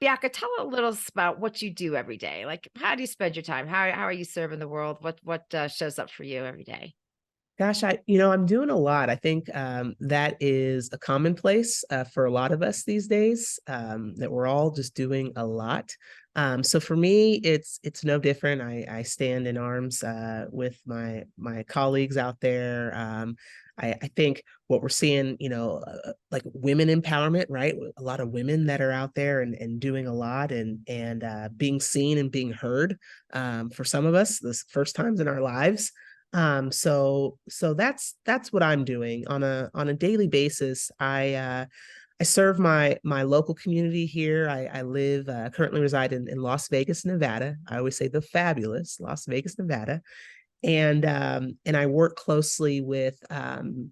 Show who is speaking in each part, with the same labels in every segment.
Speaker 1: Bianca, tell a little about what you do every day. Like, how do you spend your time? How are you serving the world? What shows up for you every day?
Speaker 2: Gosh, I'm doing a lot. I think that is a commonplace for a lot of us these days. That we're all just doing a lot. So for me, it's no different. I stand in arms with my colleagues out there. I think what we're seeing, like women empowerment, right? A lot of women that are out there and doing a lot and being seen and being heard. For some of us, this first times in our lives. So that's what I'm doing on a daily basis. I serve my local community here. I live currently reside in Las Vegas, Nevada. I always say the fabulous Las Vegas, Nevada, and I work closely with the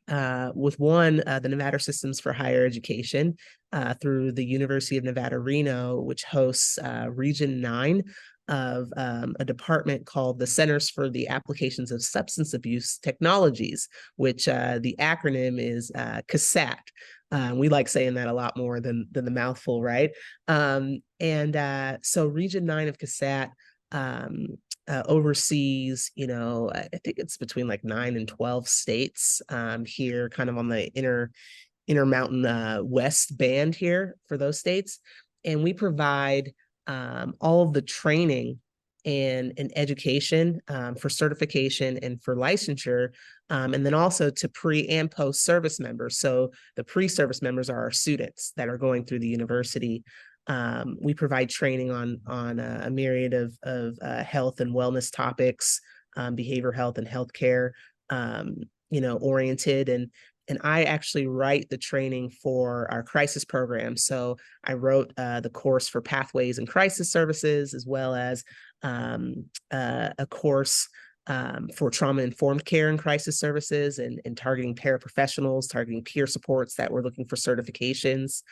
Speaker 2: Nevada Systems for Higher Education through the University of Nevada, Reno, which hosts Region 9 of a department called the Centers for the Applications of Substance Abuse Technologies, which the acronym is CASAT. We like saying that a lot more than the mouthful, right? So Region 9 of CASAT oversees, I think it's between like 9 and 12 states here, kind of on the inner mountain west band here for those states. And we provide all of the training and education for certification and for licensure, and then also to pre and post service members. So the pre-service members are our students that are going through the university. We provide training on a myriad of health and wellness topics, behavioral health and healthcare, oriented, and I actually write the training for our crisis program. So I wrote the course for Pathways and Crisis Services, as well as a course for trauma-informed care and crisis services, and targeting paraprofessionals, targeting peer supports that were looking for certifications.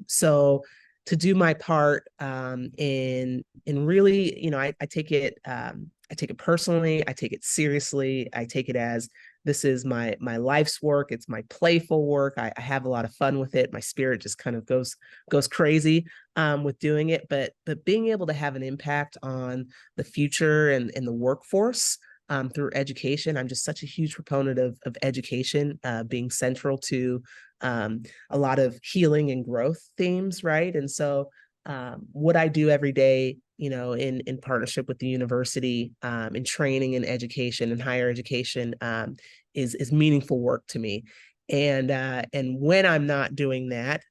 Speaker 2: So to do my part in really, I take it personally, I take it seriously, I take it as this is my life's work. It's my playful work. I have a lot of fun with it. My spirit just kind of goes crazy with doing it. But being able to have an impact on the future and the workforce through education. I'm just such a huge proponent of education being central to a lot of healing and growth themes, right? And so what I do every day, in partnership with the university, in training and education and higher education, is meaningful work to me. And when I'm not doing that,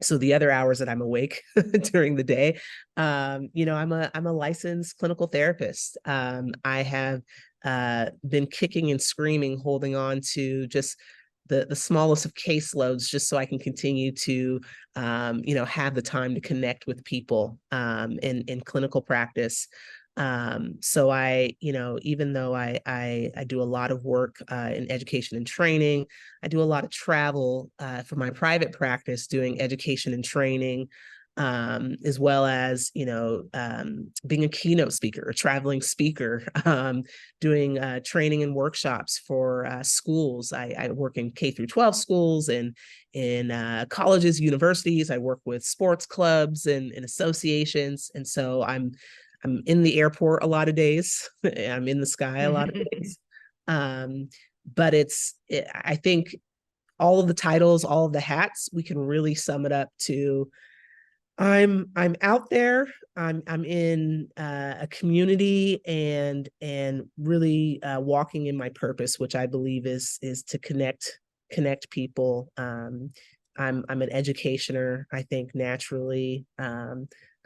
Speaker 2: so the other hours that I'm awake during the day, I'm a licensed clinical therapist. I have been kicking and screaming, holding on to just the smallest of caseloads, just so I can continue to have the time to connect with people in clinical practice. So even though I do a lot of work in education and training, I do a lot of travel for my private practice, doing education and training, as well as, being a keynote speaker, a traveling speaker, doing training and workshops for schools. I work in K through 12 schools and in colleges, universities. I work with sports clubs and associations. And so I'm in the airport a lot of days. I'm in the sky a lot of days. But I think all of the titles, all of the hats, we can really sum it up to I'm out there. I'm in a community and really walking in my purpose, which I believe is to connect people. I'm an educationer, I think naturally,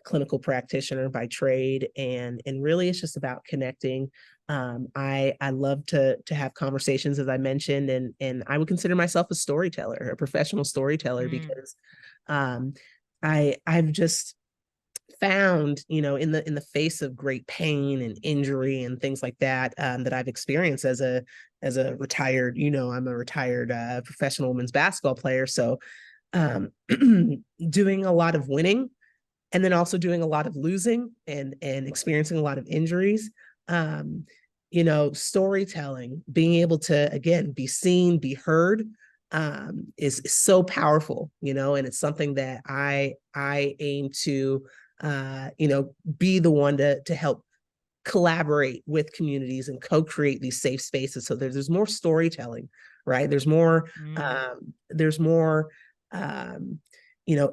Speaker 2: clinical practitioner by trade, and really it's just about connecting. I love to have conversations, as I mentioned, and I would consider myself a storyteller, a professional storyteller,
Speaker 1: Mm.
Speaker 2: because I've just found, in the face of great pain and injury and things like that, that I've experienced as a retired, I'm a retired professional women's basketball player. So doing a lot of winning and then also doing a lot of losing and experiencing a lot of injuries. storytelling, being able to, again, be seen, be heard, is so powerful, and it's something that I aim to, be the one to help collaborate with communities and co-create these safe spaces. So there's more storytelling, right?
Speaker 1: Mm.
Speaker 2: There's more,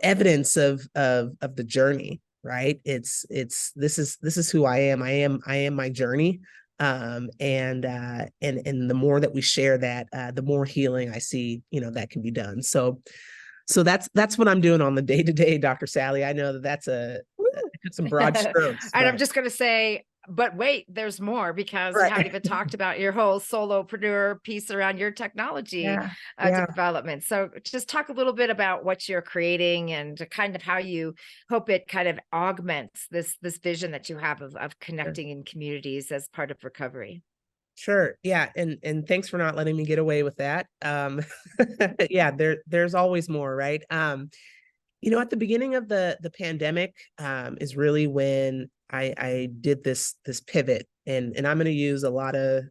Speaker 2: evidence of the journey, right? This is who I am. I am my journey. And the more that we share that, the more healing I see, that can be done. So that's what I'm doing on the day to day, Dr. Sally. I know that that's some broad
Speaker 1: And
Speaker 2: strokes,
Speaker 1: I'm
Speaker 2: but
Speaker 1: just going to say, but wait, there's more, because you haven't
Speaker 2: right.
Speaker 1: even talked about your whole solopreneur piece around your technology
Speaker 2: Yeah. Yeah.
Speaker 1: development. So just talk a little bit about what you're creating and kind of how you hope it kind of augments this vision that you have of
Speaker 2: Sure.
Speaker 1: connecting in communities as part of recovery.
Speaker 2: Sure. Yeah. And thanks for not letting me get away with that. Yeah, there's always more, right? At the beginning of the pandemic, is really when I did this pivot, and I'm going to use a lot of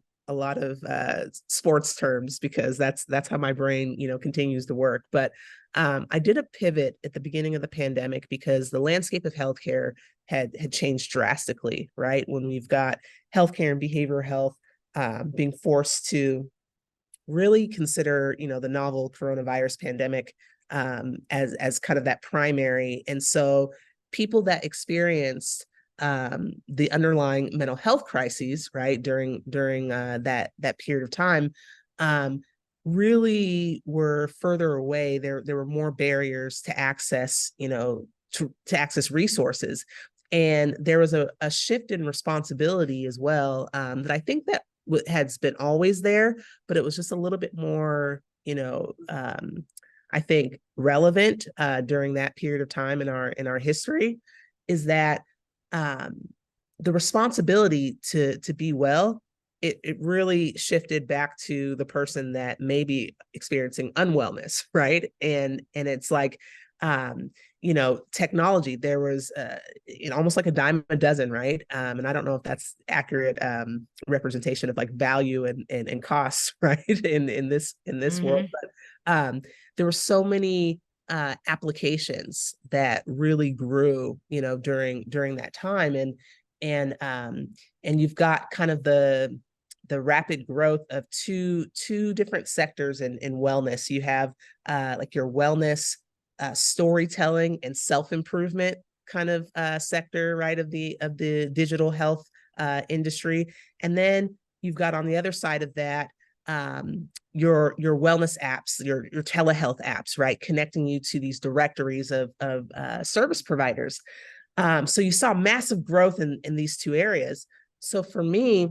Speaker 2: sports terms because that's how my brain continues to work. But I did a pivot at the beginning of the pandemic because the landscape of healthcare had changed drastically, right? When we've got healthcare and behavioral health being forced to really consider, the novel coronavirus pandemic, as kind of that primary. And so people that experienced the underlying mental health crises, right, during that period of time, um, really were further away. There were more barriers to access, to access resources. And there was a shift in responsibility as well, that I think that has been always there, but it was just a little bit more, I think relevant during that period of time in our history, is that um, the responsibility to be well, it really shifted back to the person that may be experiencing unwellness, right? And it's like, technology, there was almost like a dime a dozen, right? And I don't know if that's accurate representation of like value and costs, right? In this world,
Speaker 1: Hmm.
Speaker 2: but there were so many applications that really grew, during that time, and you've got kind of the rapid growth of two different sectors in wellness. You have like your wellness, storytelling and self-improvement kind of sector, right, of the digital health industry. And then you've got on the other side of that, your wellness apps, your telehealth apps, right, connecting you to these directories of service providers. So you saw massive growth in these two areas. So for me,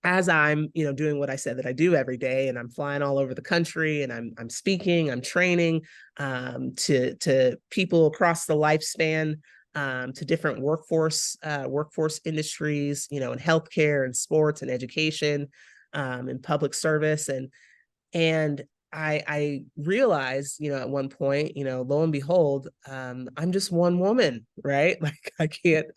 Speaker 2: as I'm, doing what I said that I do every day, and I'm flying all over the country, and I'm speaking, I'm training to people across the lifespan, to different workforce industries, in healthcare and sports and education, and public service, and I realized, at one point, lo and behold, I'm just one woman, right? Like I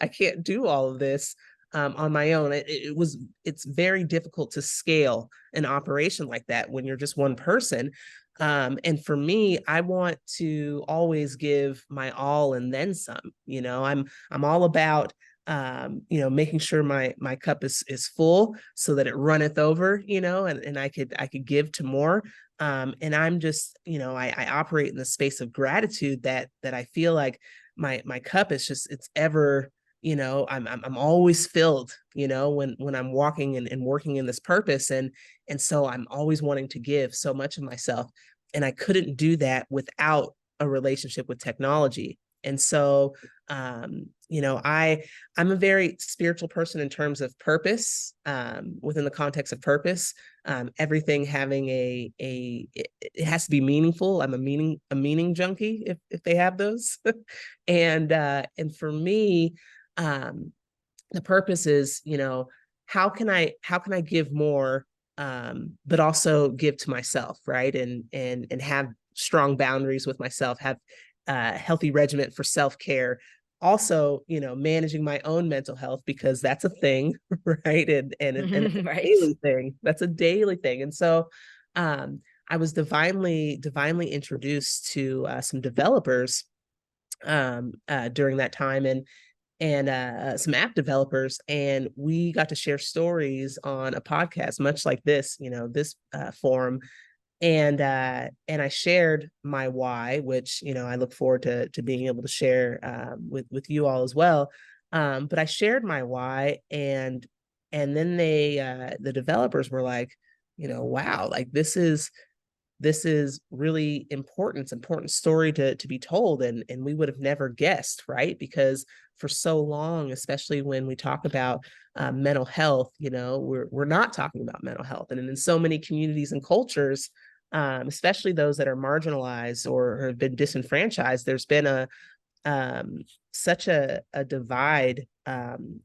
Speaker 2: can't do all of this on my own. It's very difficult to scale an operation like that when you're just one person. And for me, I want to always give my all and then some. I'm all about making sure my cup is full so that it runneth over, and I could give to more. And I'm just, I operate in the space of gratitude that I feel like my cup is just, it's ever, I'm always filled, when I'm walking and working in this purpose. And so I'm always wanting to give so much of myself. And I couldn't do that without a relationship with technology. And so, I'm a very spiritual person in terms of purpose, within the context of purpose. Everything having it has to be meaningful. I'm a meaning junkie, if they have those. And for me, um, the purpose is, how can I give more, but also give to myself, right? And have strong boundaries with myself, have healthy regimen for self-care, also, managing my own mental health, because that's a thing, right? And that's a
Speaker 1: Right.
Speaker 2: daily thing. That's a daily thing. And so I was divinely introduced to some developers during that time, and some app developers, and we got to share stories on a podcast, much like this, this forum. And I shared my why, which I look forward to being able to share with you all as well. But I shared my why, and then the developers were like, wow, like this is really important. It's an important story to be told, and we would have never guessed, right? Because for so long, especially when we talk about mental health, we're not talking about mental health, and in so many communities and cultures, especially those that are marginalized or have been disenfranchised, there's been a such a divide, and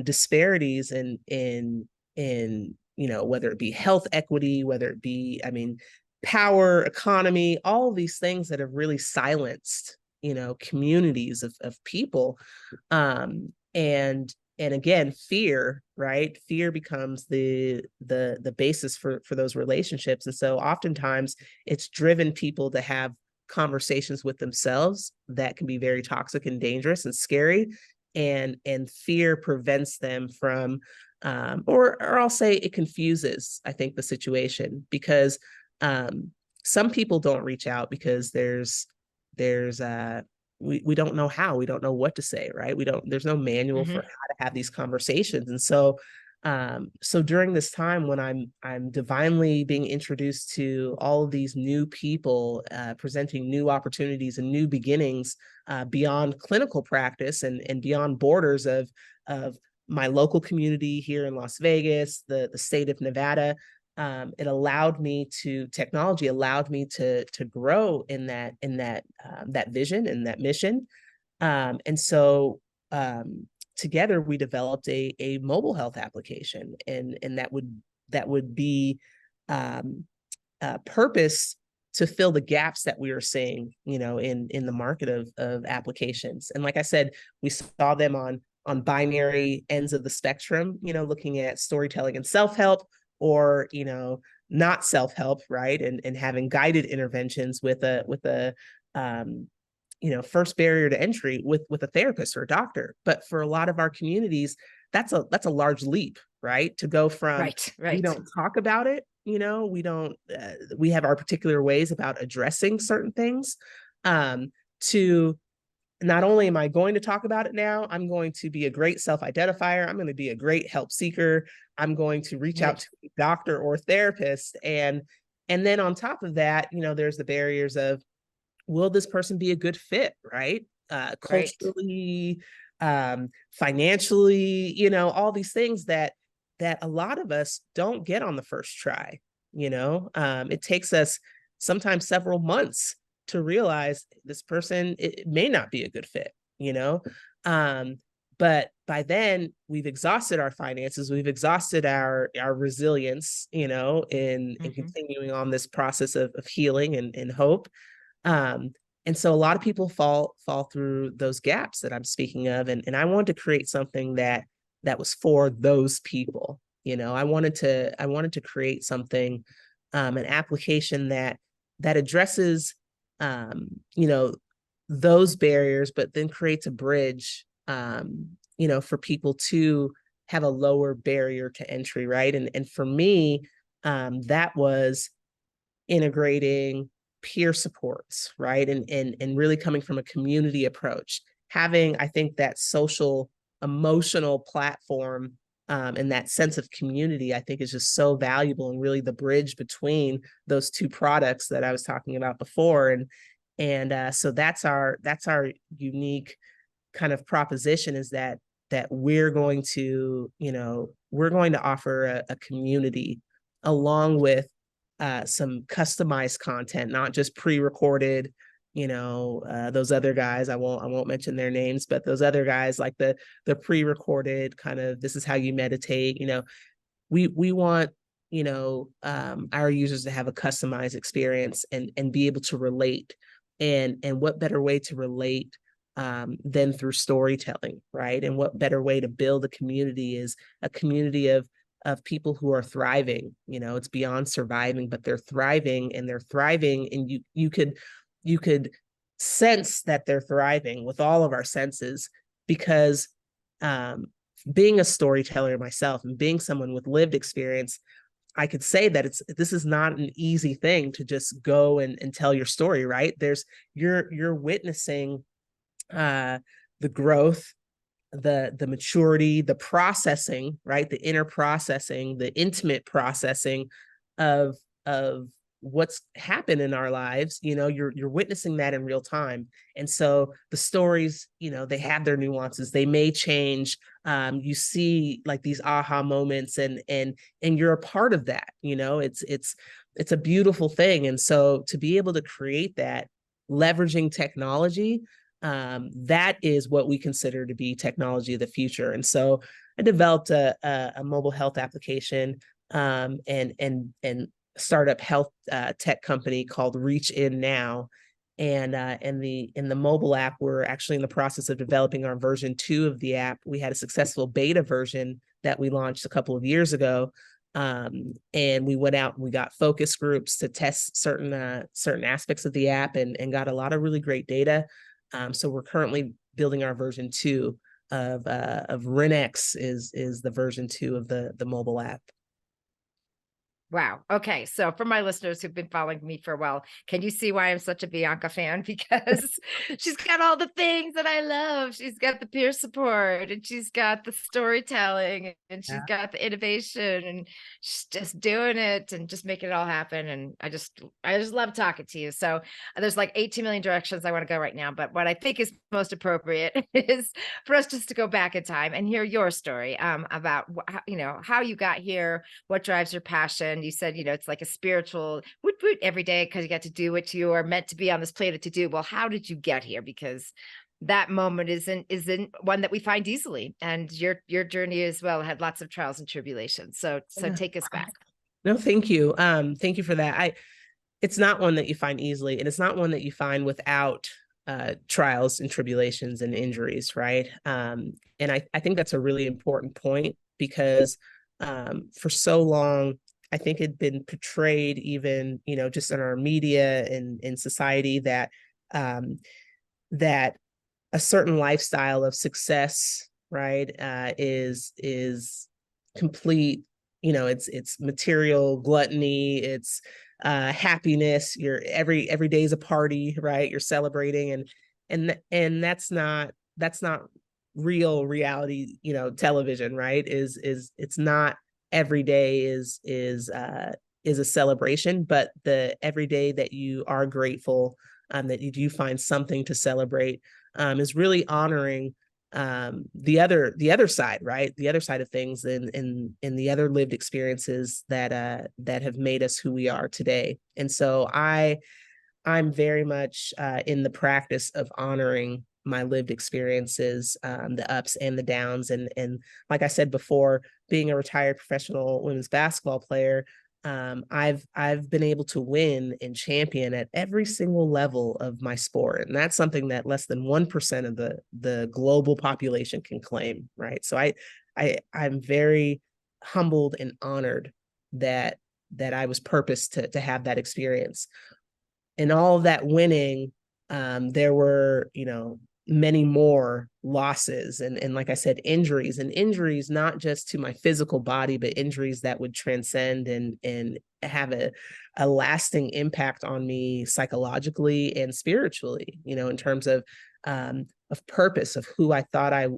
Speaker 2: disparities in whether it be health equity, whether it be, I mean, power, economy, all of these things that have really silenced communities of people. And again, fear, right? Fear becomes the basis for those relationships. And so oftentimes it's driven people to have conversations with themselves that can be very toxic and dangerous and scary. And fear prevents them from, or I'll say it confuses, I think, the situation, because some people don't reach out because there's we don't know how, we don't know what to say, right? There's no manual for
Speaker 1: Mm-hmm.
Speaker 2: how to have these conversations. And so during this time when I'm divinely being introduced to all of these new people, presenting new opportunities and new beginnings, beyond clinical practice and beyond borders of my local community here in Las Vegas, the state of Nevada. Technology allowed me to grow in that vision and that mission. And so together we developed a mobile health application, and that would be purpose to fill the gaps that we were seeing, in the market of applications. And like I said, we saw them on binary ends of the spectrum, looking at storytelling and self-help, or not self-help, right? And having guided interventions with a first barrier to entry with a therapist or a doctor. But for a lot of our communities, that's a large leap, right? To go from,
Speaker 1: Right.
Speaker 2: we
Speaker 1: Right.
Speaker 2: don't talk about it, we don't, we have our particular ways about addressing certain things, to, not only am I going to talk about it now, I'm going to be a great self-identifier. I'm going to be a great help seeker. I'm going to reach out
Speaker 1: Right.
Speaker 2: to a doctor or therapist. And then on top of that, there's the barriers of, will this person be a good fit, right?
Speaker 1: Right.
Speaker 2: Culturally, financially, all these things that a lot of us don't get on the first try. It takes us sometimes several months to realize this person, it may not be a good fit, you know? Um, but by then we've exhausted our finances, we've exhausted our resilience, in
Speaker 1: Mm-hmm.
Speaker 2: continuing on this process of healing and hope. Um, and so a lot of people fall through those gaps that I'm speaking of. And I wanted to create something that was for those people. I wanted to create something, an application that addresses, those barriers, but then creates a bridge, for people to have a lower barrier to entry, right? And for me, that was integrating peer supports, right? And really coming from a community approach, having, I think, that social emotional platform, and that sense of community, I think, is just so valuable, and really the bridge between those two products that I was talking about before. And so that's our unique kind of proposition, is that we're going to offer a community, along with some customized content, not just pre-recorded. Those other guys, I won't mention their names, but those other guys, like the pre-recorded kind of, this is how you meditate. We want our users to have a customized experience and be able to relate and what better way to relate than through storytelling, right? And what better way to build a community is a community of people who are thriving. It's beyond surviving, but they're thriving, and you could sense that they're thriving with all of our senses, because um, being a storyteller myself and being someone with lived experience, I could say that this is not an easy thing to just go and tell your story, right? You're witnessing the growth, the maturity, the processing, right? The inner processing, the intimate processing of what's happened in our lives. You're witnessing that in real time. And so the stories, they have their nuances. They may change. You see like these aha moments, and you're a part of that. It's a beautiful thing. And so to be able to create that, leveraging technology, that is what we consider to be technology of the future. And so I developed a mobile health application, and startup health tech company called Reach In Now. And in the mobile app, we're actually in the process of developing our version 2 of the app. We had a successful beta version that we launched a couple of years ago. And we went out and we got focus groups to test certain aspects of the app, and got a lot of really great data. So we're currently building our version 2 of RenX is the version 2 of the mobile app.
Speaker 1: Wow. Okay. So for my listeners who've been following me for a while, can you see why I'm such a Bianca fan? Because she's got all the things that I love. She's got the peer support, and she's got the storytelling, and she's got the innovation, and she's just doing it and just making it all happen. And I just love talking to you. So there's like 18 million directions I want to go right now. But what I think is most appropriate is for us just to go back in time and hear your story about, how you got here, what drives your passion. You said, it's like a spiritual woot woot every day because you got to do what you are meant to be on this planet to do. Well, how did you get here? Because that moment isn't one that we find easily. And your journey as well had lots of trials and tribulations. So take us back.
Speaker 2: No, thank you. Thank you for that. It's not one that you find easily, and it's not one that you find without trials and tribulations and injuries, right? And I think that's a really important point, because for so long, I think it'd been portrayed, even, just in our media and in society, that that a certain lifestyle of success, right, is complete. It's material gluttony. It's happiness. Every day is a party, right? You're celebrating, and that's not real reality. Television, right? It's not every day is a celebration, but the every day that you are grateful, that you do find something to celebrate, is really honoring the other side, right? The other side of things, and the other lived experiences that have made us who we are today. And so I'm very much in the practice of honoring my lived experiences, the ups and the downs. And like I said before, being a retired professional women's basketball player, I've been able to win and champion at every single level of my sport. And that's something that less than 1% of the global population can claim, right? So I'm very humbled and honored that I was purposed to have that experience. And all of that winning, there were, many more losses, and like I said, injuries, not just to my physical body, but injuries that would transcend and have a lasting impact on me psychologically and spiritually, in terms of purpose, of who I thought I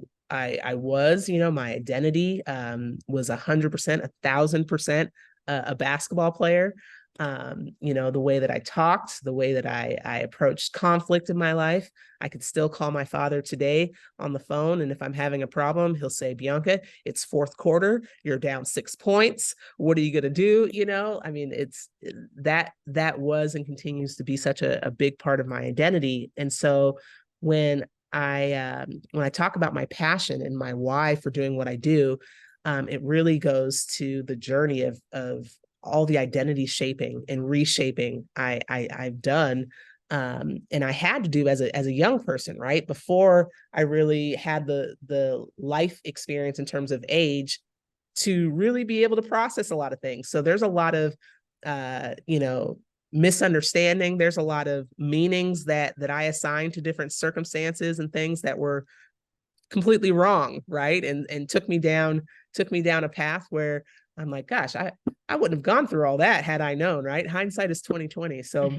Speaker 2: was. My identity was 100%, 1,000% a basketball player. The way that I talked, the way that I approached conflict in my life. I could still call my father today on the phone, and if I'm having a problem, he'll say, "Bianca, it's fourth quarter. You're down 6 points. What are you gonna do?" It's that was and continues to be such a big part of my identity. And so when I talk about my passion and my why for doing what I do, it really goes to the journey of all the identity shaping and reshaping I've done And I had to do as a young person, right? Before I really had the life experience in terms of age to really be able to process a lot of things. So there's a lot of, misunderstanding. There's a lot of meanings that I assigned to different circumstances and things that were completely wrong, right? And took me down a path where I'm like, gosh, I wouldn't have gone through all that had I known, right? Hindsight is 2020. So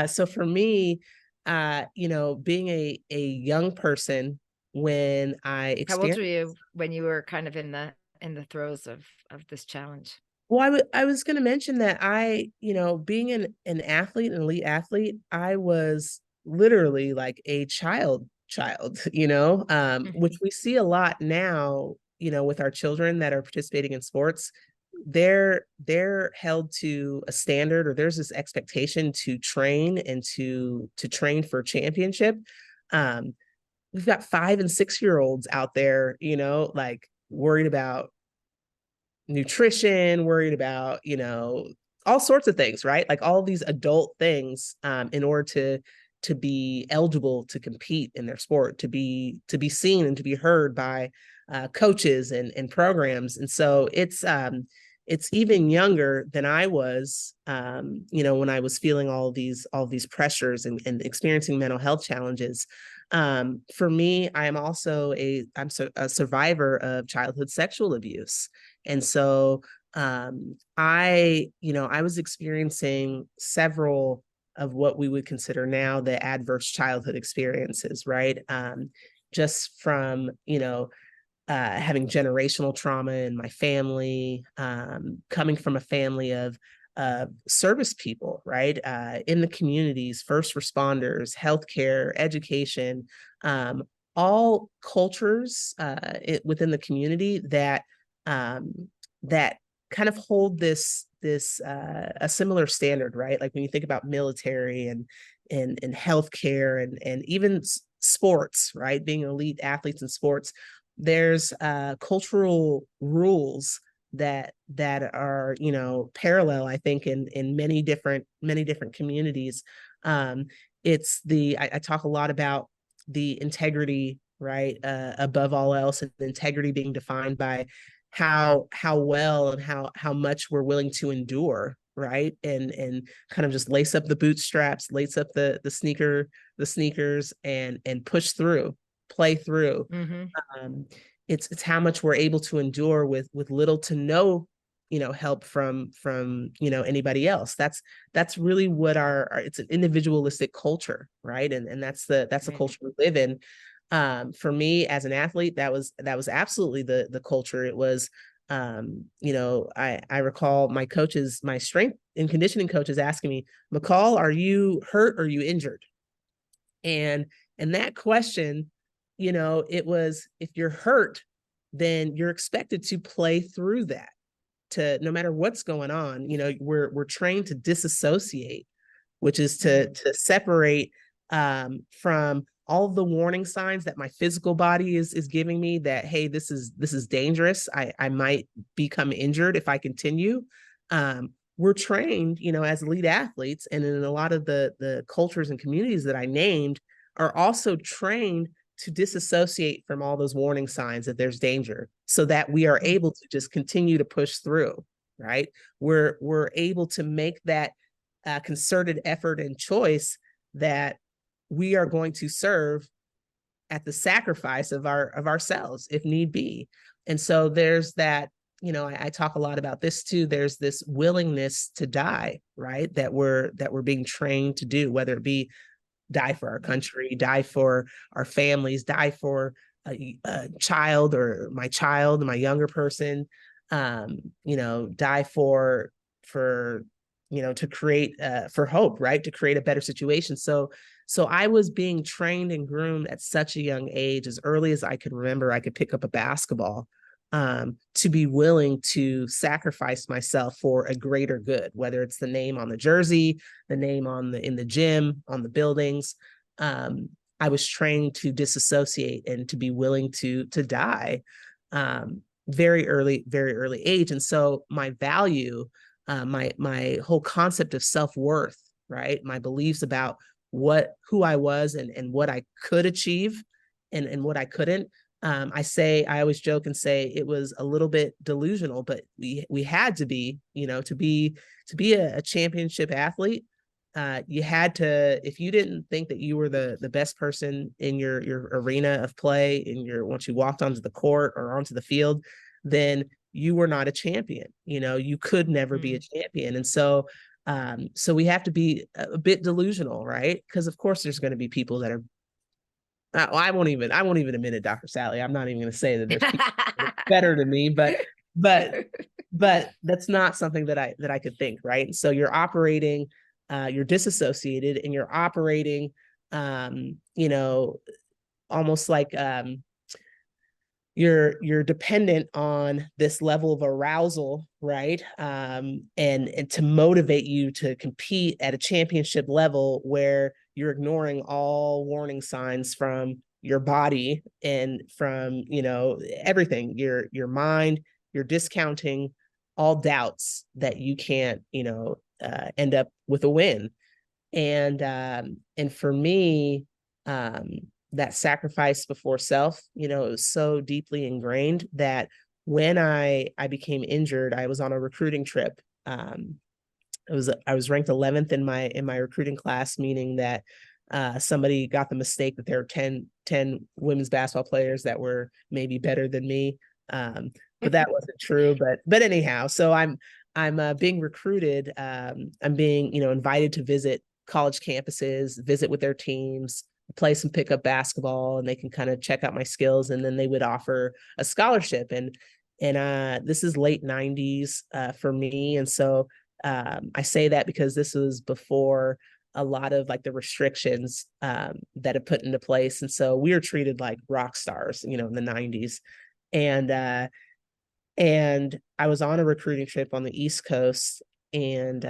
Speaker 2: so for me, being a young person when I
Speaker 1: How old were
Speaker 2: experienced,
Speaker 1: you when you were kind of in the throes of this challenge?
Speaker 2: well, I was going to mention that being an athlete, an elite athlete, I was literally like a child, which
Speaker 1: Mhm.
Speaker 2: we see a lot now, with our children that are participating in sports. They're held to a standard, or there's this expectation to train and to train for championship. Um, we've got 5 and 6 year olds out there, like worried about nutrition, worried about, all sorts of things, right? Like all these adult things, in order to be eligible to compete in their sport, to be seen and to be heard by coaches and programs. And so it's even younger than I was, when I was feeling all these pressures and experiencing mental health challenges. For me, I am also a survivor of childhood sexual abuse. And so I was experiencing several of what we would consider now the adverse childhood experiences, right? Just from, having generational trauma in my family, coming from a family of service people, right? In the communities, first responders, healthcare, education, all cultures within the community um, that kind of hold this a similar standard, right? Like when you think about military and healthcare and even sports, right? Being elite athletes in sports, there's cultural rules that are parallel, I think, in many different communities. um I talk a lot about the integrity, right? Above all else, and integrity being defined by how well and how much we're willing to endure, right? And kind of just lace up the bootstraps, lace up the sneakers and push through, play through.
Speaker 1: Mhm.
Speaker 2: um, it's how much we're able to endure with little to no help from anybody else. That's really what our it's an individualistic culture, right? And that's the
Speaker 1: Right.
Speaker 2: culture we live in. For me as an athlete, that was absolutely the culture. It was, I recall my strength and conditioning coaches asking me, McCall, are you hurt or are you injured? And that question, it was, if you're hurt, then you're expected to play through that, to no matter what's going on. We're trained to disassociate, which is to
Speaker 1: Mhm.
Speaker 2: separate from all of the warning signs that my physical body is giving me, that hey, this is dangerous. I might become injured if I continue. We're trained, as elite athletes, and in a lot of the cultures and communities that I named, are also trained to disassociate from all those warning signs that there's danger, so that we are
Speaker 1: Mhm.
Speaker 2: able to just continue to push through, right? We're able to make that concerted effort and choice that we are going to serve at the sacrifice of ourselves if need be. And so there's that, I talk a lot about this too. There's this willingness to die, right? That we're being trained to do, whether it be die for our
Speaker 1: Mhm.
Speaker 2: country, die for our families, die for a child, or my child, my younger person, die for to create for hope, right? To create a better situation. So I was being trained and groomed at such a young age, as early as I could remember. I could pick up a basketball, to be willing to sacrifice myself for a greater good, whether it's the name on the jersey, the name in the gym, on the buildings. I was trained to disassociate and to be willing to die, very early age. And so my value, my whole concept of self-worth right? My beliefs about who I was and what I could achieve and what I couldn't. I always joke and say it was a little bit delusional, but we had to be, to be a championship athlete. You had to, if you didn't think that you were the best person in your arena of play, once you walked onto the court or onto the field, then you were not a champion. You could never be a champion. And so we have to be a bit delusional, right? Because of course there's going to be people that are I won't even admit it, Dr. Sally. I'm not even going to say that there's people better than me, but that's not something that I could think, right? And so you're disassociated and you're operating, almost like you're dependent on this level of arousal, right? And to motivate you to compete at a championship level where you're ignoring all warning signs from your body and from, everything, your mind. You're discounting all doubts that you can't, end up with a win. And for me, um, that sacrifice before self, it was so deeply ingrained that when I became injured, I was on a recruiting trip. I was ranked 11th in my recruiting class, meaning that somebody got the mistake that there were 10 women's basketball players that were maybe better than me. But that wasn't true. But anyhow, so I'm being recruited. I'm being invited to visit college campuses, visit with their teams, play some pickup basketball, and they can kind of check out my skills, and then they would offer a scholarship. And this is late 90s for me, and so I say that because this was before a lot of like the restrictions that have put into place, and so we were treated like rock stars, in the 90s. And I was on a recruiting trip on the East Coast, and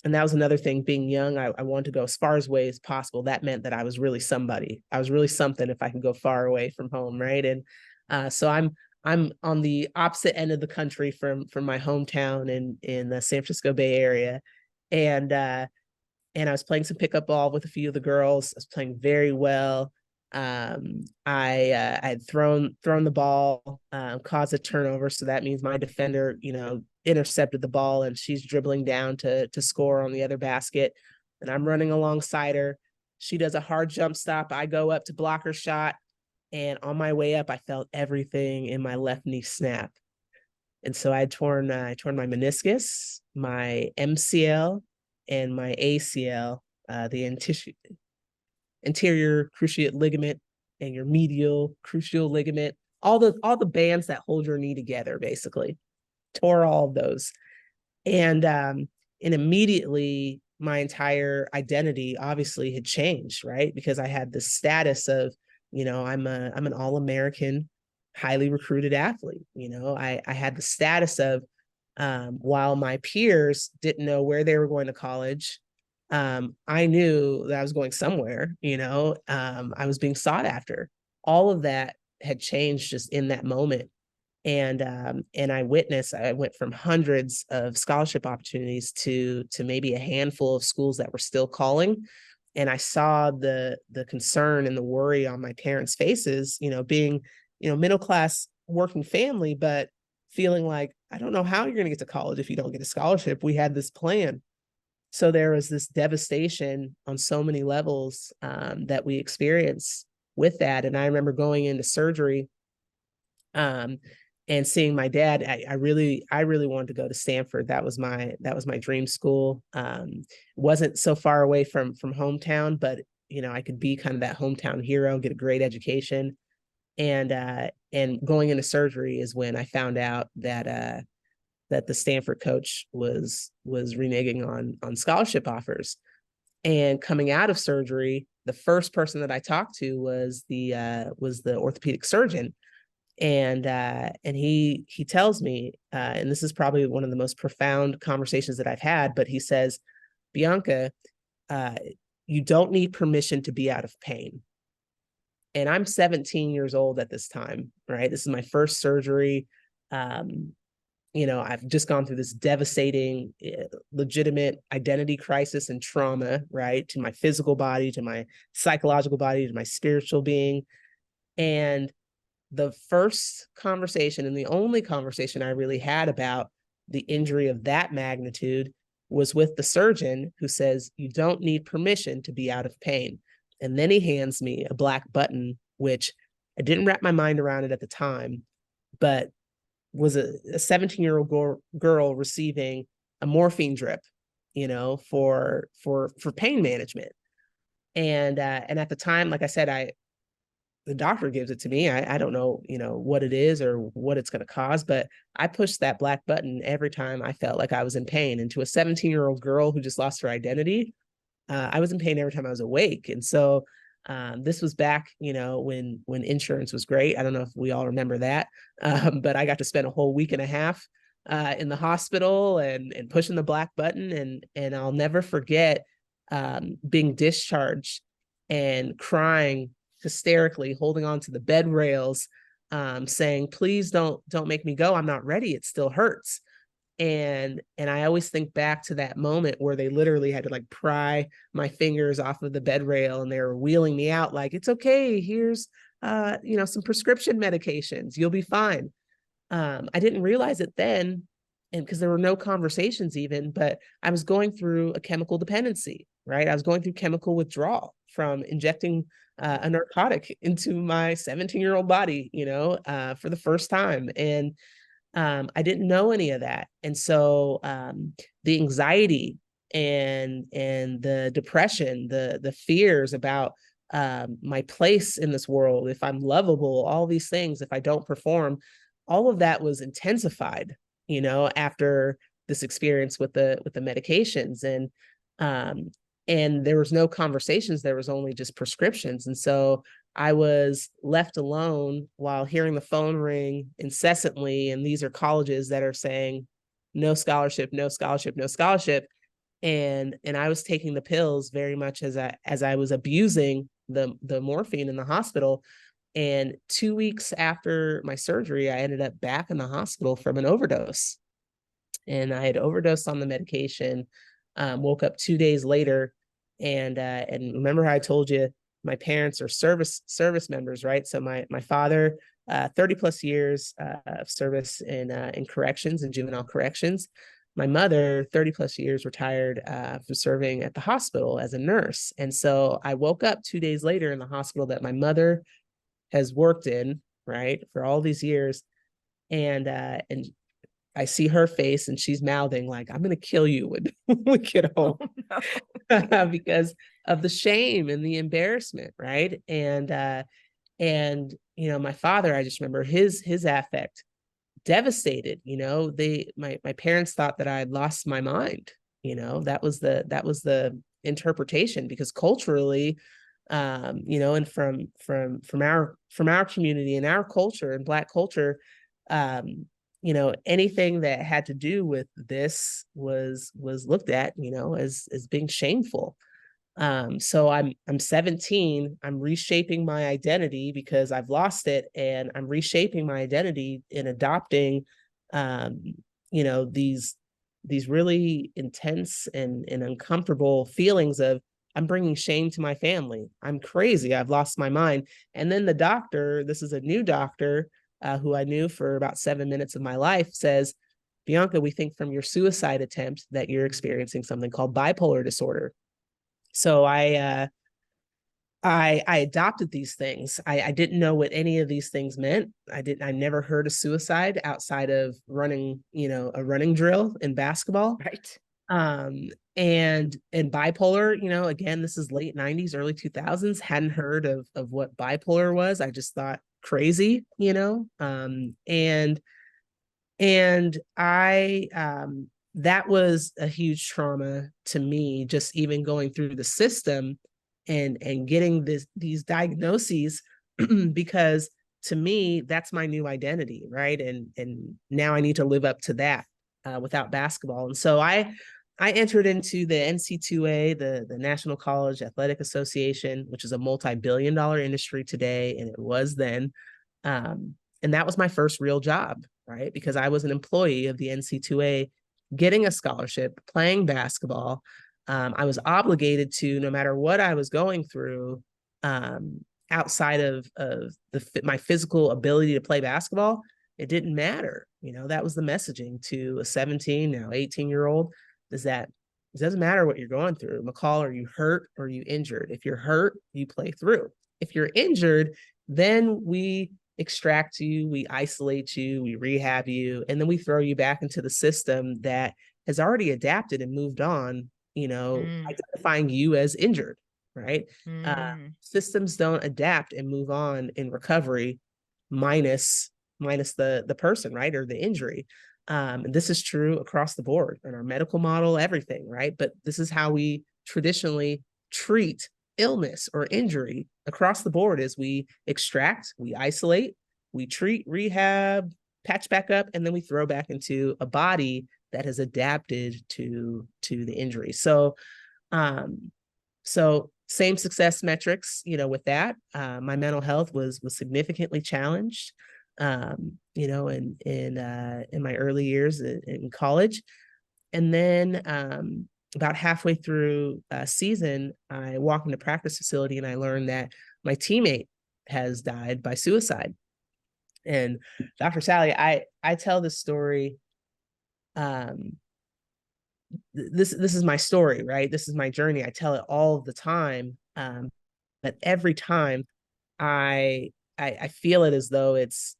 Speaker 2: that was another thing. Being young, I wanted to go as far away as possible. That meant that I was really somebody. I was really something if I can go far away from home, right? And so I'm on the opposite end of the country from my hometown in the San Francisco Bay Area, and I was playing some pickup ball with a few of the girls. I was playing very well. I had thrown the ball, caused a turnover, so that means my defender, intercepted the ball, and she's dribbling down to score on the other basket, and I'm running alongside her. She does a hard jump stop. I go up to block her shot, and on my way up, I felt everything in my left knee snap, and so I torn my meniscus, my MCL, and my ACL, the anterior cruciate ligament and your medial cruciate ligament, all the bands that hold your knee together, basically tore all of those. And immediately my entire identity obviously had changed, right? Because I had the status of, I'm an all-American, highly recruited athlete. I had the status of, while my peers didn't know where they were going to college, I knew that I was going somewhere. I was being sought after. All of that had changed just in that moment. And I went from hundreds of scholarship opportunities to maybe a handful of schools that were still calling. And I saw the concern and the worry on my parents' faces, being, middle class working family, but feeling like, I don't know how you're going to get to college if you don't get a scholarship. We had this plan. So there was this devastation on so many levels that we experienced with that. And I remember going into surgery and seeing my dad. I really wanted to go to Stanford. That was my dream school. Wasn't so far away from hometown, but I could be kind of that hometown hero, get a great education. And going into surgery is when I found out that the Stanford coach was reneging on scholarship offers. And coming out of surgery, the first person that I talked to was the orthopedic surgeon. And he tells me, and this is probably one of the most profound conversations that I've had, but he says, Bianca, you don't need permission to be out of pain. And I'm 17 years old at this time, right? This is my first surgery. I've just gone through this devastating, legitimate identity crisis and trauma, right? To my physical body, to my psychological body, to my spiritual being. And the first conversation and the only conversation I really had about the injury of that magnitude was with the surgeon, who says, "You don't need permission to be out of pain." And then he hands me a black button, which I didn't wrap my mind around it at the time, but was a 17-year-old girl receiving a morphine drip, for pain management. And at the time, like I said, the doctor gives it to me. I don't know, what it is or what it's going to cause, but I pushed that black button every time I felt like I was in pain. And to a 17-year-old girl who just lost her identity, I was in pain every time I was awake. And so this was back, when insurance was great. I don't know if we all remember that, but I got to spend a whole week and a half in the hospital and pushing the black button. And I'll never forget being discharged and crying hysterically, holding on to the bed rails, saying, "Please don't make me go. I'm not ready. It still hurts." And I always think back to that moment where they literally had to like pry my fingers off of the bed rail, and they were wheeling me out like, "It's okay. Here's some prescription medications. You'll be fine." I didn't realize it then, and because there were no conversations even, but I was going through a chemical dependency, right? I was going through chemical withdrawal from injecting a narcotic into my 17-year-old body, for the first time. And I didn't know any of that. And so the anxiety and the depression, the fears about my place in this world, if I'm lovable, all these things, if I don't perform, all of that was intensified, after this experience with the medications. And there was no conversations, there was only just prescriptions. And so I was left alone while hearing the phone ring incessantly. And these are colleges that are saying, "No scholarship, no scholarship, no scholarship." And I was taking the pills very much as I was abusing the morphine in the hospital. And 2 weeks after my surgery, I ended up back in the hospital from an overdose. And I had overdosed on the medication, woke up 2 days later. And remember how I told you my parents are service members, right? So my father, 30 plus years of service in corrections and juvenile corrections. My mother, 30 plus years retired from serving at the hospital as a nurse. And so I woke up 2 days later in the hospital that my mother has worked in, right, for all these years. And I see her face, and she's mouthing like, "I'm going to kill you when we get home."
Speaker 1: Oh, no.
Speaker 2: Because of the shame and the embarrassment, right? And my father, I just remember his affect, devastated. My parents thought that I had lost my mind. That was the interpretation, because culturally, and from our community and our culture and Black culture, anything that had to do with this was looked at, as being shameful. So I'm 17, I'm reshaping my identity because I've lost it, and I'm reshaping my identity in adopting, these really intense and uncomfortable feelings of, I'm bringing shame to my family. I'm crazy. I've lost my mind. And then the doctor, this is a new doctor, who I knew for about 7 minutes of my life, says, "Bianca, we think from your suicide attempt that you're experiencing something called bipolar disorder." So I adopted these things. I didn't know what any of these things meant. I never heard of suicide outside of running, a running drill in basketball.
Speaker 1: Right.
Speaker 2: And bipolar, again, this is late 90s, early 2000s, hadn't heard of what bipolar was. I just thought crazy, and I that was a huge trauma to me, just even going through the system and getting these diagnoses, because to me, that's my new identity, right? And now I need to live up to that without basketball. And so I entered into the NC2A, the National College Athletic Association, which is a multi-billion-dollar industry today, and it was then. And that was my first real job, right? Because I was an employee of the NC2A, getting a scholarship, playing basketball. I was obligated to, no matter what I was going through, outside of my physical ability to play basketball, it didn't matter. That was the messaging to a 17, now 18-year-old, is that it doesn't matter what you're going through. McCall, are you hurt or are you injured? If you're hurt, you play through. If you're injured, then we extract you, we isolate you, we rehab you, and then we throw you back into the system that has already adapted and moved on, identifying you as injured, right? Systems don't adapt and move on in recovery minus the person, right? Or the injury. And this is true across the board in our medical model, everything, right? But this is how we traditionally treat illness or injury across the board: is we extract, we isolate, we treat, rehab, patch back up, and then we throw back into a body that has adapted to the injury. So same success metrics, with that. My mental health was significantly challenged, in my early years in college. And then about halfway through season, I walked into practice facility and I learned that my teammate has died by suicide. And Dr. Sally, I tell this story. This is my story, right? This is my journey. I tell it all the time. But every time I feel it as though it's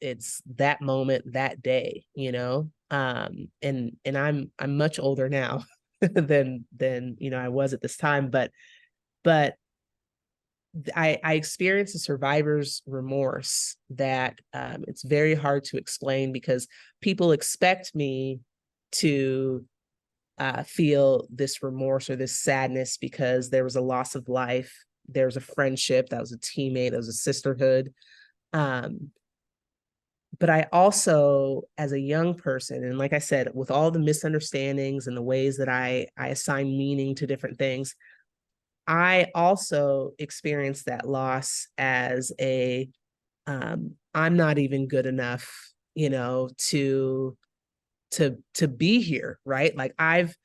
Speaker 2: that moment, that day, and I'm much older now than I was at this time, but I experience a survivor's remorse that it's very hard to explain, because people expect me to feel this remorse or this sadness because there was a loss of life, there was a friendship, that was a teammate, that was a sisterhood. But I also, as a young person, and like I said, with all the misunderstandings and the ways that I assign meaning to different things, I also experienced that loss as I'm not even good enough, to be here, right? Like I've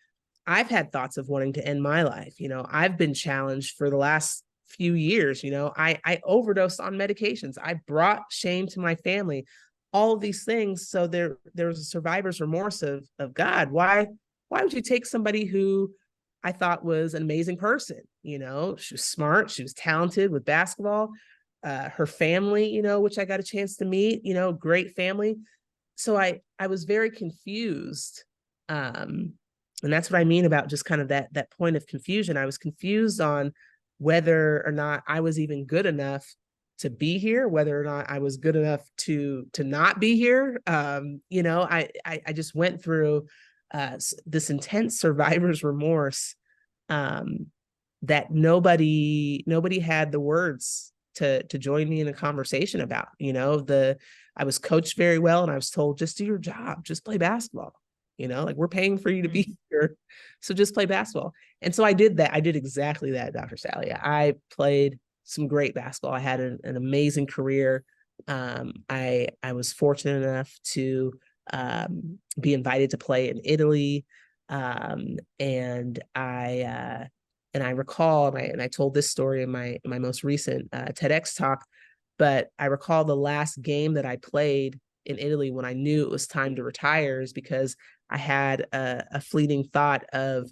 Speaker 2: had thoughts of wanting to end my life. I've been challenged for the last few years. I overdosed on medications. I brought shame to my family, all of these things. So there was a survivor's remorse of God. Why would you take somebody who I thought was an amazing person? She was smart, she was talented with basketball, her family, which I got a chance to meet, great family. So I was very confused. And that's what I mean about just kind of that point of confusion. I was confused on whether or not I was even good enough to be here, whether or not I was good enough to not be here. I just went through this intense survivor's remorse that nobody had the words to join me in a conversation about. I was coached very well, and I was told, just do your job, just play basketball. Like, we're paying for you to be here, so just play basketball. And so I did that. I did exactly that, Dr. Sally. I played some great basketball. I had an amazing career. I was fortunate enough to be invited to play in Italy. And I recall, and I told this story in my most recent TEDx talk, but I recall the last game that I played in Italy when I knew it was time to retire, is because I had a fleeting thought of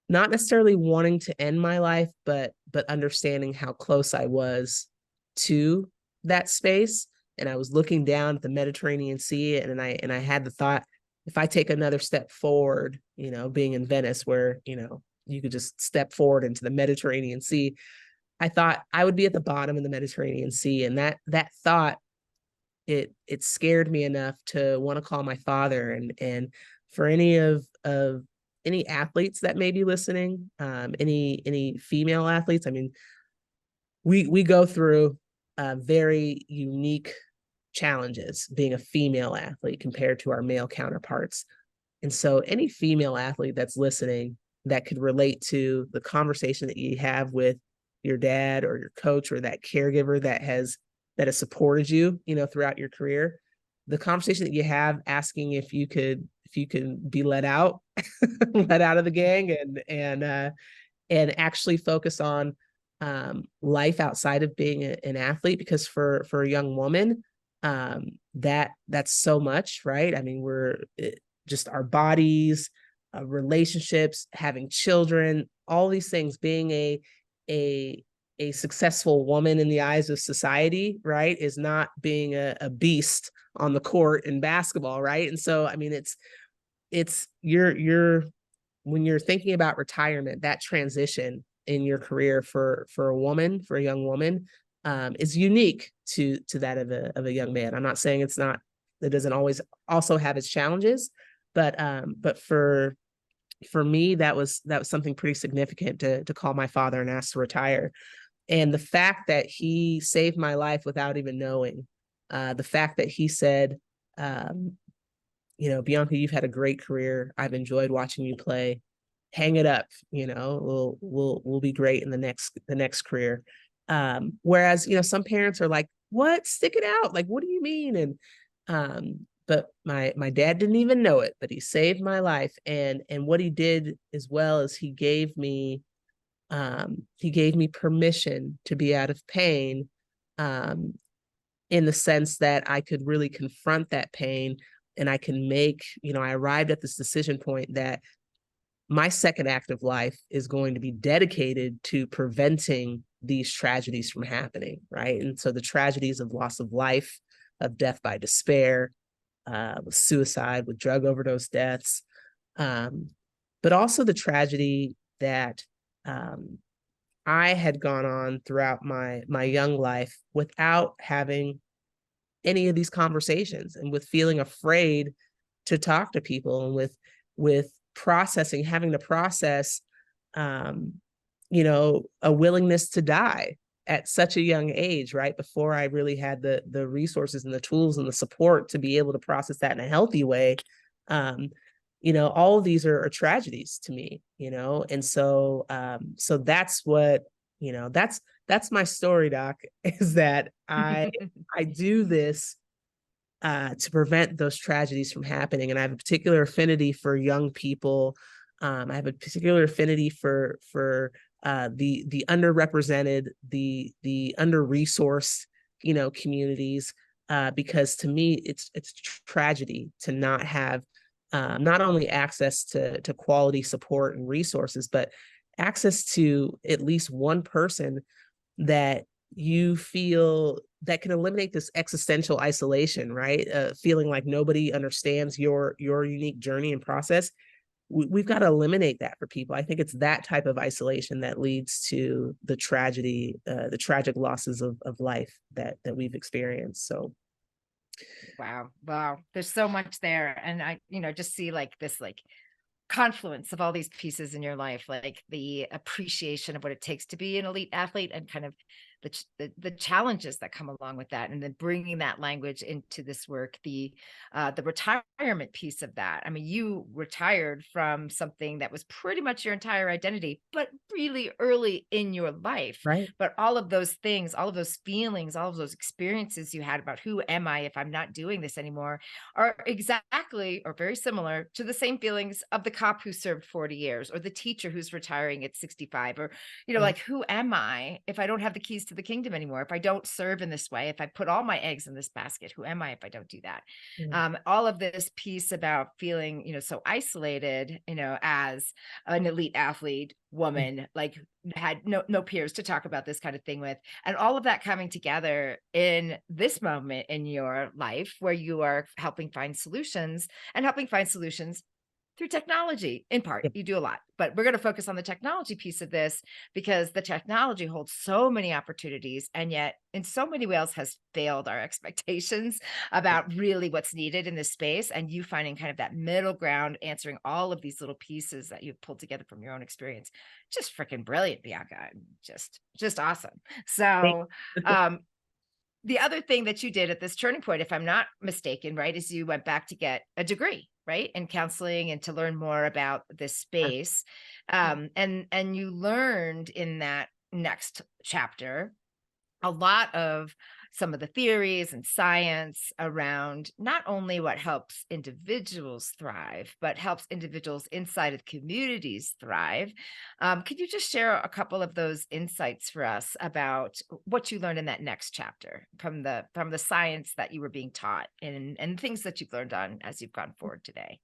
Speaker 2: not necessarily wanting to end my life, but understanding how close I was to that space. And I was looking down at the Mediterranean Sea, and I had the thought, if I take another step forward, being in Venice, where, you could just step forward into the Mediterranean Sea, I thought I would be at the bottom of the Mediterranean Sea. And that thought, it scared me enough to want to call my father. And for any any athletes that may be listening, any female athletes, I mean, we go through very unique challenges being a female athlete compared to our male counterparts. And so any female athlete that's listening that could relate to the conversation that you have with your dad or your coach or that caregiver that has supported you, throughout your career, the conversation that you have asking if you could be let out, let out of the gang, and actually focus on life outside of being an athlete, because for a young woman, that's so much, right? I mean, just our bodies, relationships, having children, all these things, being a a successful woman in the eyes of society, right, is not being a beast on the court in basketball, right? And so, I mean, it's you're when you're thinking about retirement, that transition in your career for a woman, for a young woman, is unique to that of a young man. I'm not saying it's not, it doesn't always also have its challenges, but for me, that was something pretty significant to call my father and ask to retire. And the fact that he saved my life without even knowing, the fact that he said, Bianca, you've had a great career. I've enjoyed watching you play. Hang it up. We'll be great in the next career. Whereas, some parents are like, what? Stick it out. Like, what do you mean? But my dad didn't even know it, but he saved my life. And what he did as well is he gave me permission to be out of pain, in the sense that I could really confront that pain, and I can I arrived at this decision point that my second act of life is going to be dedicated to preventing these tragedies from happening, right? And so the tragedies of loss of life, of death by despair, with suicide, with drug overdose deaths, but also the tragedy that I had gone on throughout my young life without having any of these conversations, and with feeling afraid to talk to people, and with having to process, a willingness to die at such a young age, right? Before I really had the resources and the tools and the support to be able to process that in a healthy way. All of these are tragedies to me, and so that's what, that's my story, Doc, is that I do this to prevent those tragedies from happening. And I have a particular affinity for young people. I have a particular affinity for the underrepresented, the under-resourced, communities, because to me, it's tragedy to not have not only access to quality support and resources, but access to at least one person that you feel that can eliminate this existential isolation, right? Feeling like nobody understands your unique journey and process. We've got to eliminate that for people. I think it's that type of isolation that leads to the tragedy, the tragic losses of life that we've experienced. So,
Speaker 1: Wow. Wow. There's so much there. And I, just see like this, like confluence of all these pieces in your life, like the appreciation of what it takes to be an elite athlete, and kind of the challenges that come along with that, and then bringing that language into this work, the retirement piece of that. I mean, you retired from something that was pretty much your entire identity, but really early in your life.
Speaker 2: right.
Speaker 1: But all of those things, all of those feelings, all of those experiences you had about who am I if I'm not doing this anymore, are exactly or very similar to the same feelings of the cop who served 40 years, or the teacher who's retiring at 65, or
Speaker 2: Right.
Speaker 1: like, who am I if I don't have the keys to the kingdom anymore, if I don't serve in this way, if I put all my eggs in this basket, who am I if I don't do that?
Speaker 2: Yeah.
Speaker 1: All of this piece about feeling, so isolated, as an elite athlete woman, like had no peers to talk about this kind of thing with, and all of that coming together in this moment in your life where you are helping find solutions, and helping find solutions through technology. In part,
Speaker 2: Yeah.
Speaker 1: you do a lot, but we're going to focus on the technology piece of this, because the technology holds so many opportunities, and yet in so many ways has failed our expectations about really what's needed in this space. And you finding kind of that middle ground, answering all of these little pieces that you've pulled together from your own experience. Just freaking brilliant, Bianca. Just awesome.
Speaker 2: Thank-
Speaker 1: So, the other thing that you did at this turning point, if I'm not mistaken, right, is you went back to get a degree, right, in counseling, and to learn more about this space. And you learned in that next chapter a lot of some of the theories and science around not only what helps individuals thrive, but helps individuals inside of communities thrive. Could you just share a couple of those insights for us about what you learned in that next chapter from the science that you were being taught and things that you've learned on as you've gone forward today?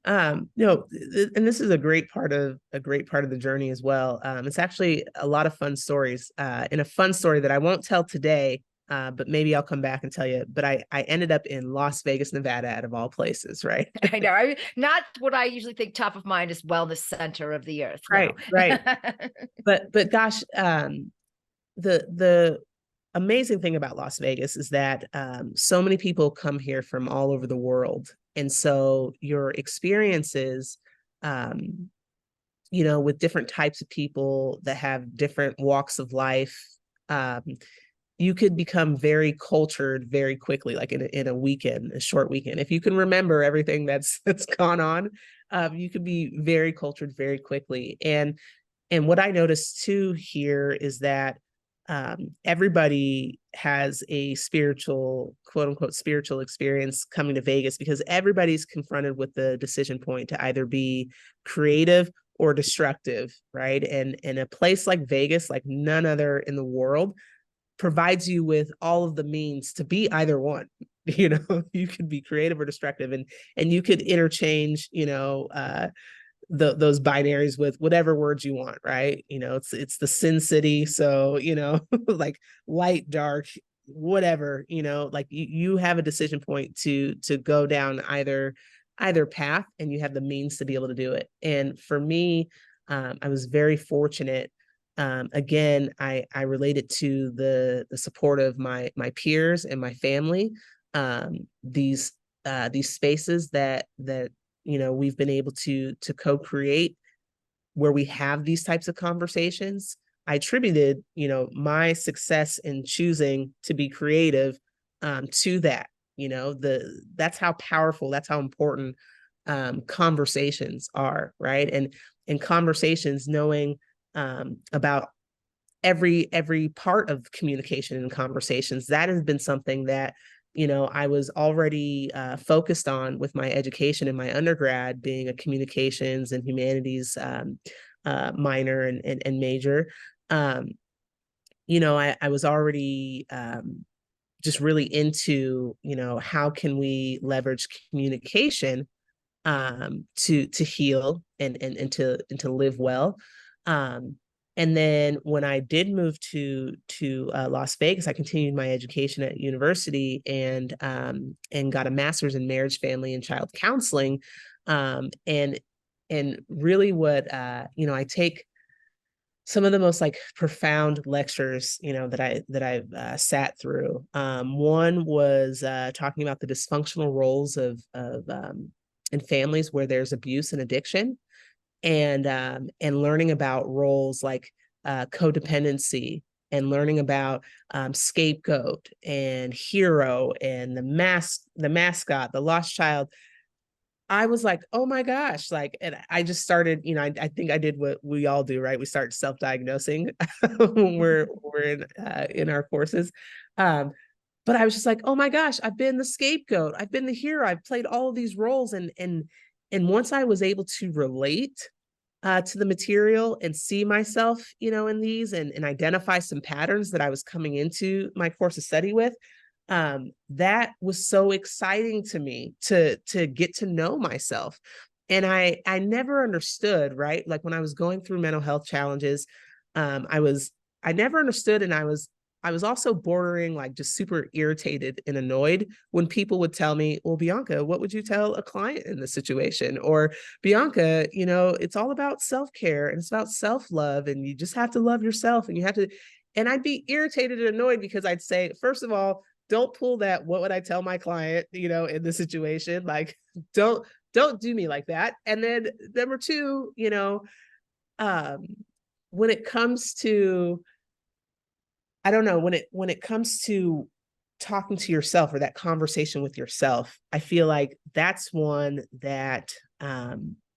Speaker 2: And this is a great part of the journey as well. It's actually a lot of fun stories, and a fun story that I won't tell today, but maybe I'll come back and tell you. But I ended up in Las Vegas, Nevada, out of all places, right?
Speaker 1: I know. Not what I usually think top of mind is wellness center of the earth. No.
Speaker 2: Right, right. But gosh, the amazing thing about Las Vegas is that so many people come here from all over the world. And so your experiences, with different types of people that have different walks of life, you could become very cultured very quickly, like in a weekend, a short weekend. If you can remember everything that's gone on, you could be very cultured very quickly. And what I noticed too here is that everybody has a spiritual, quote unquote, spiritual experience coming to Vegas, because everybody's confronted with the decision point to either be creative or destructive, right? And in a place like Vegas, like none other in the world, provides you with all of the means to be either one. You could be creative or destructive, and you could interchange, those binaries with whatever words you want, right? It's the Sin City, so like light, dark, whatever. Like you have a decision point to go down either path, and you have the means to be able to do it. And for me, I was very fortunate. Again, I related to the support of my peers and my family. These spaces that we've been able to co-create, where we have these types of conversations. I attributed my success in choosing to be creative to that. That's how powerful, that's how important conversations are, right? And conversations, knowing about every part of communication and conversations, that has been something that I was already focused on with my education in my undergrad, being a communications and humanities minor and major. I was already just really into how can we leverage communication to heal and to live well. And then when I did move to Las Vegas, I continued my education at university and got a master's in marriage, family, and child counseling. And really, what I take some of the most like profound lectures that I've sat through. One was talking about the dysfunctional roles of in families where there's abuse and addiction, and learning about roles like codependency, and learning about scapegoat and hero and the mascot, the lost child. I was like, oh my gosh, like, and I just started, I think I did what we all do, right? We start self-diagnosing when we're in our courses. But I was just like, oh my gosh, I've been the scapegoat, I've been the hero, I've played all of these roles. And once I was able to relate to the material and see myself, in these, and identify some patterns that I was coming into my course of study with, that was so exciting to me to get to know myself. And I never understood, right? Like when I was going through mental health challenges, I never understood, and I was also bordering like just super irritated and annoyed when people would tell me, well, Bianca, what would you tell a client in this situation? Or Bianca, it's all about self-care and it's about self-love, and you just have to love yourself, and you have to. And I'd be irritated and annoyed because I'd say, first of all, don't pull that, what would I tell my client, in this situation? Like, don't do me like that. And then number two, um, when it comes to, I don't know, when it comes to talking to yourself, or that conversation with yourself, I feel like that's one that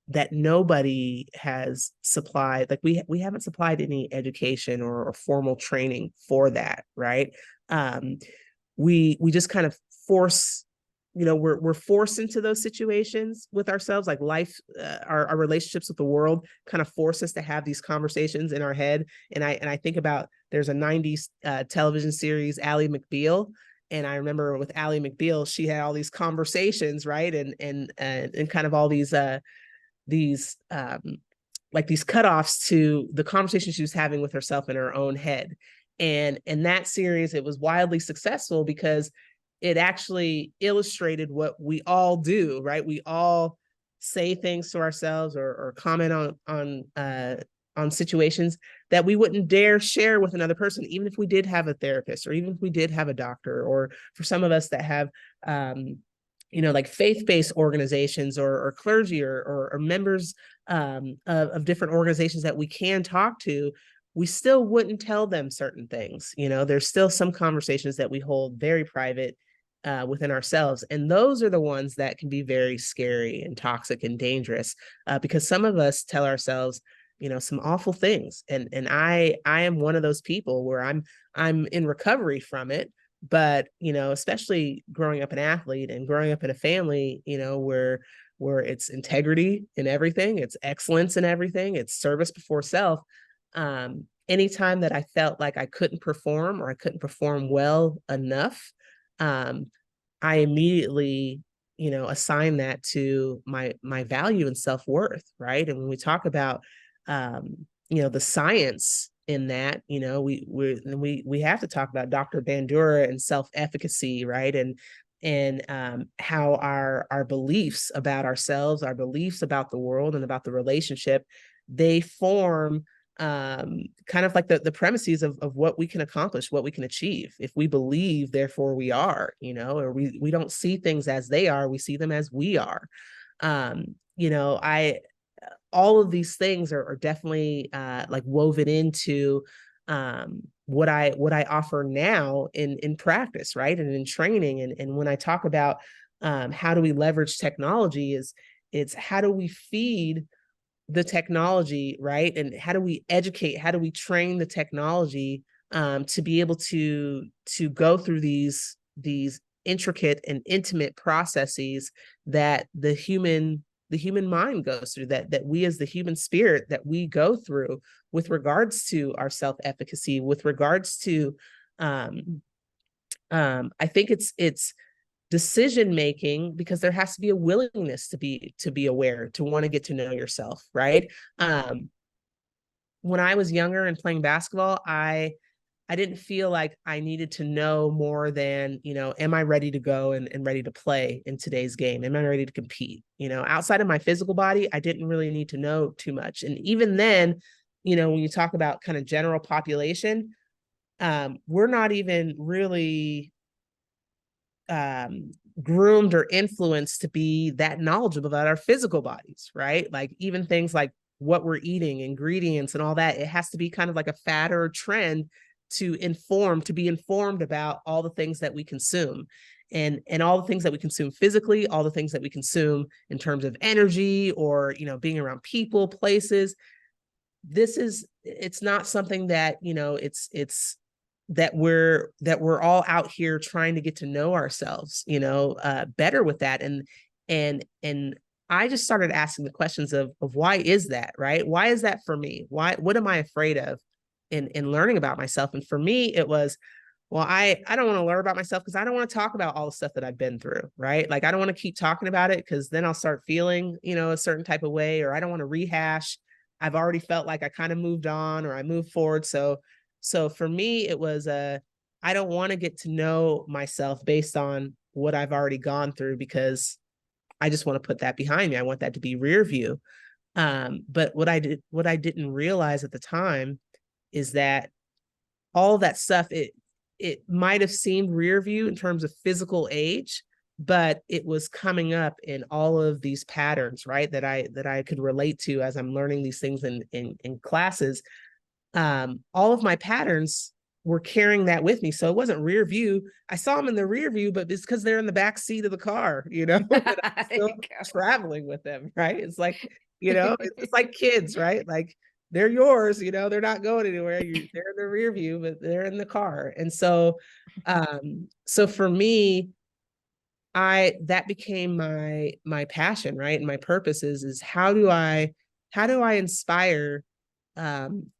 Speaker 2: that nobody has supplied. Like we haven't supplied any education or formal training for that, right? um, we just kind of force, we're forced into those situations with ourselves, like life, our relationships with the world kind of force us to have these conversations in our head. And I think about, there's a 90s television series, Ally McBeal. And I remember with Ally McBeal, she had all these conversations, right? And kind of all these like these cutoffs to the conversation she was having with herself in her own head. And in that series, it was wildly successful because it actually illustrated what we all do, right? We all say things to ourselves, or comment on situations that we wouldn't dare share with another person, even if we did have a therapist, or even if we did have a doctor, or for some of us that have like faith-based organizations, or clergy, or members of different organizations that we can talk to, we still wouldn't tell them certain things. There's still some conversations that we hold very private within ourselves. And those are the ones that can be very scary and toxic and dangerous, because some of us tell ourselves, some awful things. And I am one of those people where I'm in recovery from it. But, especially growing up an athlete and growing up in a family, where it's integrity in everything, it's excellence in everything, it's service before self. Anytime that I felt like I couldn't perform, or I couldn't perform well enough, I immediately, assign that to my value and self-worth, right? And when we talk about, the science in that, we have to talk about Dr. Bandura and self-efficacy, right? And how our beliefs about ourselves, our beliefs about the world and about the relationship, they form kind of like the premises of what we can accomplish, what we can achieve. If we believe, therefore we are, or we don't see things as they are, we see them as we are. I all of these things are definitely like woven into what I offer now in practice, right? And in training. And when I talk about how do we leverage technology, it's how do we feed the technology, right? And how do we educate, how do we train the technology to be able to go through these intricate and intimate processes that the human mind goes through, that we as the human spirit, that we go through with regards to our self-efficacy, with regards to I think it's decision making, because there has to be a willingness to be aware, to want to get to know yourself, right? When I was younger and playing basketball, I didn't feel like I needed to know more than, am I ready to go and ready to play in today's game? Am I ready to compete? Outside of my physical body, I didn't really need to know too much. And even then, when you talk about kind of general population, we're not even really groomed or influenced to be that knowledgeable about our physical bodies, right? Like even things like what we're eating, ingredients and all that, it has to be kind of like a fad or a trend to be informed about all the things that we consume, and all the things that we consume physically, all the things that we consume in terms of energy, or being around people, places. It's not something that it's that we're all out here trying to get to know ourselves better with that. And I just started asking the questions of why is that, right? Why is that for me? What am I afraid of in learning about myself? And for me, it was, well, I don't want to learn about myself because I don't want to talk about all the stuff that I've been through, right? Like I don't want to keep talking about it because then I'll start feeling, a certain type of way, or I don't want to rehash. I've already felt like I kind of moved on, or I moved forward. So for me, it was I don't want to get to know myself based on what I've already gone through, because I just want to put that behind me. I want that to be rear view. But what I didn't realize at the time is that all that stuff, it might have seemed rear view in terms of physical age, but it was coming up in all of these patterns, right? That I could relate to as I'm learning these things in classes. All of my patterns were carrying that with me. So it wasn't rear view. I saw them in the rear view, but it's because they're in the back seat of the car, that I'm still traveling with them, right? It's like, it's like kids, right? Like they're yours, they're not going anywhere. They're in the rear view, but they're in the car. And so for me, that became my passion, right? And my purpose is how do I inspire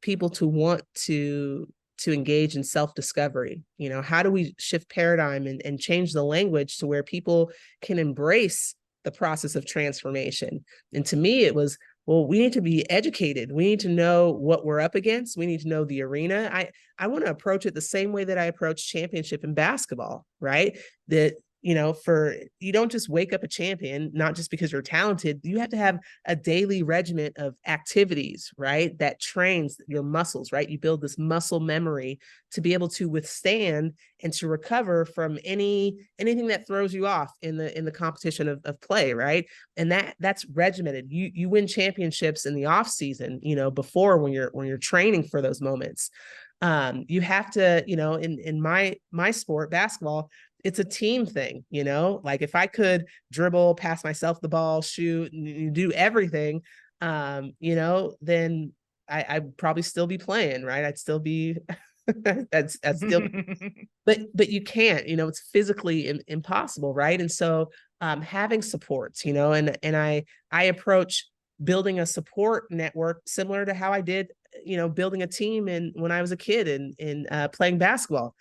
Speaker 2: people to want to engage in self-discovery? How do we shift paradigm and change the language to where people can embrace the process of transformation? And to me, it was, well, we need to be educated. We need to know what we're up against. We need to know the arena. I want to approach it the same way that I approach championship in basketball, right? That for you don't just wake up a champion, not just because you're talented. You have to have a daily regimen of activities, right? That trains your muscles, right? You build this muscle memory to be able to withstand and to recover from anything that throws you off in the competition of play, right? And that's regimented. You win championships in the off season, before when you're training for those moments. You have to, in my sport, basketball, it's a team thing, like if I could dribble, pass myself the ball, shoot, and do everything, then I'd probably still be playing, right? I'd still be, I'd still, but you can't, it's physically impossible, right? And so having supports, and I approach building a support network similar to how I did, building a team when I was a kid in playing basketball.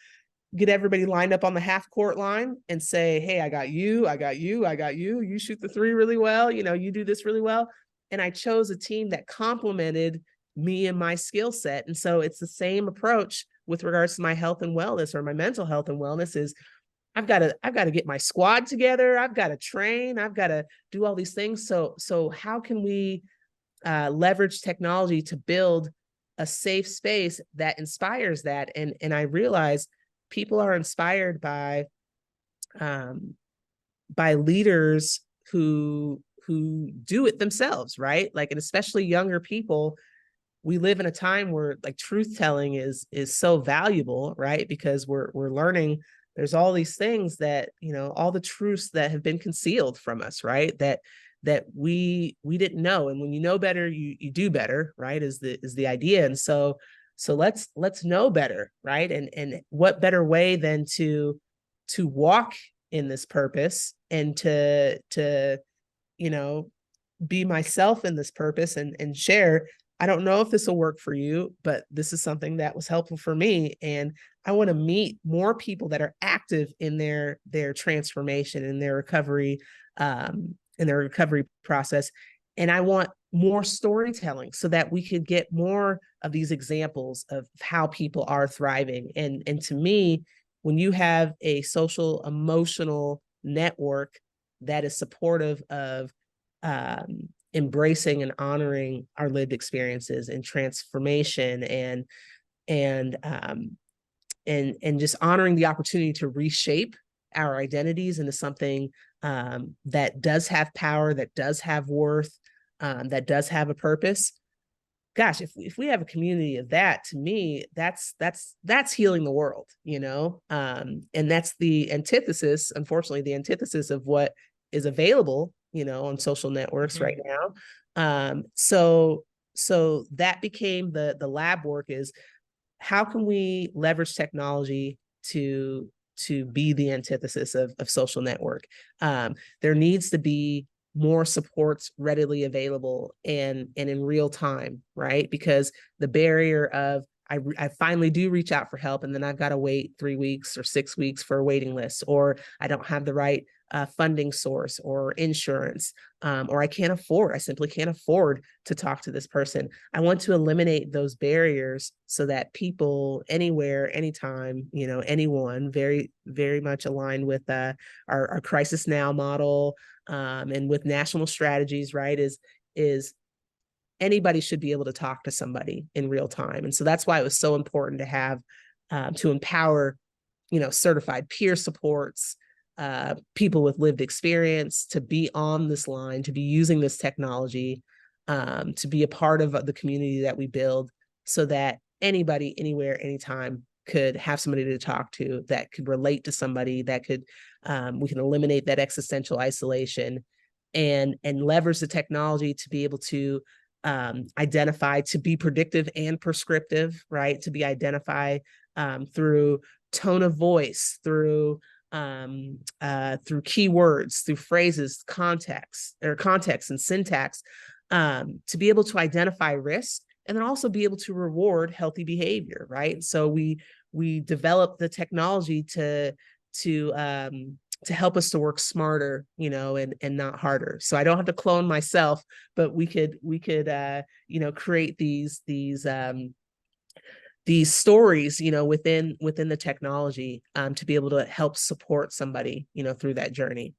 Speaker 2: Get everybody lined up on the half court line and say, hey, I got you, I got you, I got you. You shoot the three really well. You do this really well. And I chose a team that complemented me and my skill set. And so it's the same approach with regards to my health and wellness, or my mental health and wellness. Is I've got to get my squad together. I've got to train. I've got to do all these things. So how can we leverage technology to build a safe space that inspires that? And I realized people are inspired by leaders who do it themselves, right? Like, and especially younger people. We live in a time where like truth telling is so valuable, right? Because we're learning there's all these things that, all the truths that have been concealed from us, right? That we didn't know. And when you know better, you do better, right? Is the idea. And so let's know better, right? And what better way than to walk in this purpose and to be myself in this purpose and share. I don't know if this will work for you, but this is something that was helpful for me. And I want to meet more people that are active in their transformation, in their recovery process. And I want more storytelling so that we could get more of these examples of how people are thriving. And to me, when you have a social emotional network that is supportive of embracing and honoring our lived experiences and transformation and just honoring the opportunity to reshape our identities into something that does have power, that does have worth, that does have a purpose. Gosh, if we have a community of that, to me, that's healing the world, and that's the antithesis, unfortunately, the antithesis of what is available, on social networks right now. So that became the lab work, is how can we leverage technology to be the antithesis of social network? There needs to be more supports readily available and in real time, right? Because the barrier of I finally do reach out for help, and then I've got to wait 3 weeks or 6 weeks for a waiting list, or I don't have the right funding source or insurance, or I simply can't afford to talk to this person. I want to eliminate those barriers so that people anywhere, anytime, anyone, very, very much aligned with our Crisis Now model, and with national strategies, right, is anybody should be able to talk to somebody in real time. And so that's why it was so important to have to empower, certified peer supports, people with lived experience to be on this line, to be using this technology, to be a part of the community that we build, so that anybody, anywhere, anytime could have somebody to talk to, that could relate to somebody, that could we can eliminate that existential isolation and leverage the technology to be able to identified to be predictive and prescriptive, right? To be identified through tone of voice, through keywords, through phrases, context and syntax, to be able to identify risk and then also be able to reward healthy behavior, right? So we developed the technology to help us to work smarter, and not harder. So I don't have to clone myself, but we could create these stories, within the technology, to be able to help support somebody, through that journey.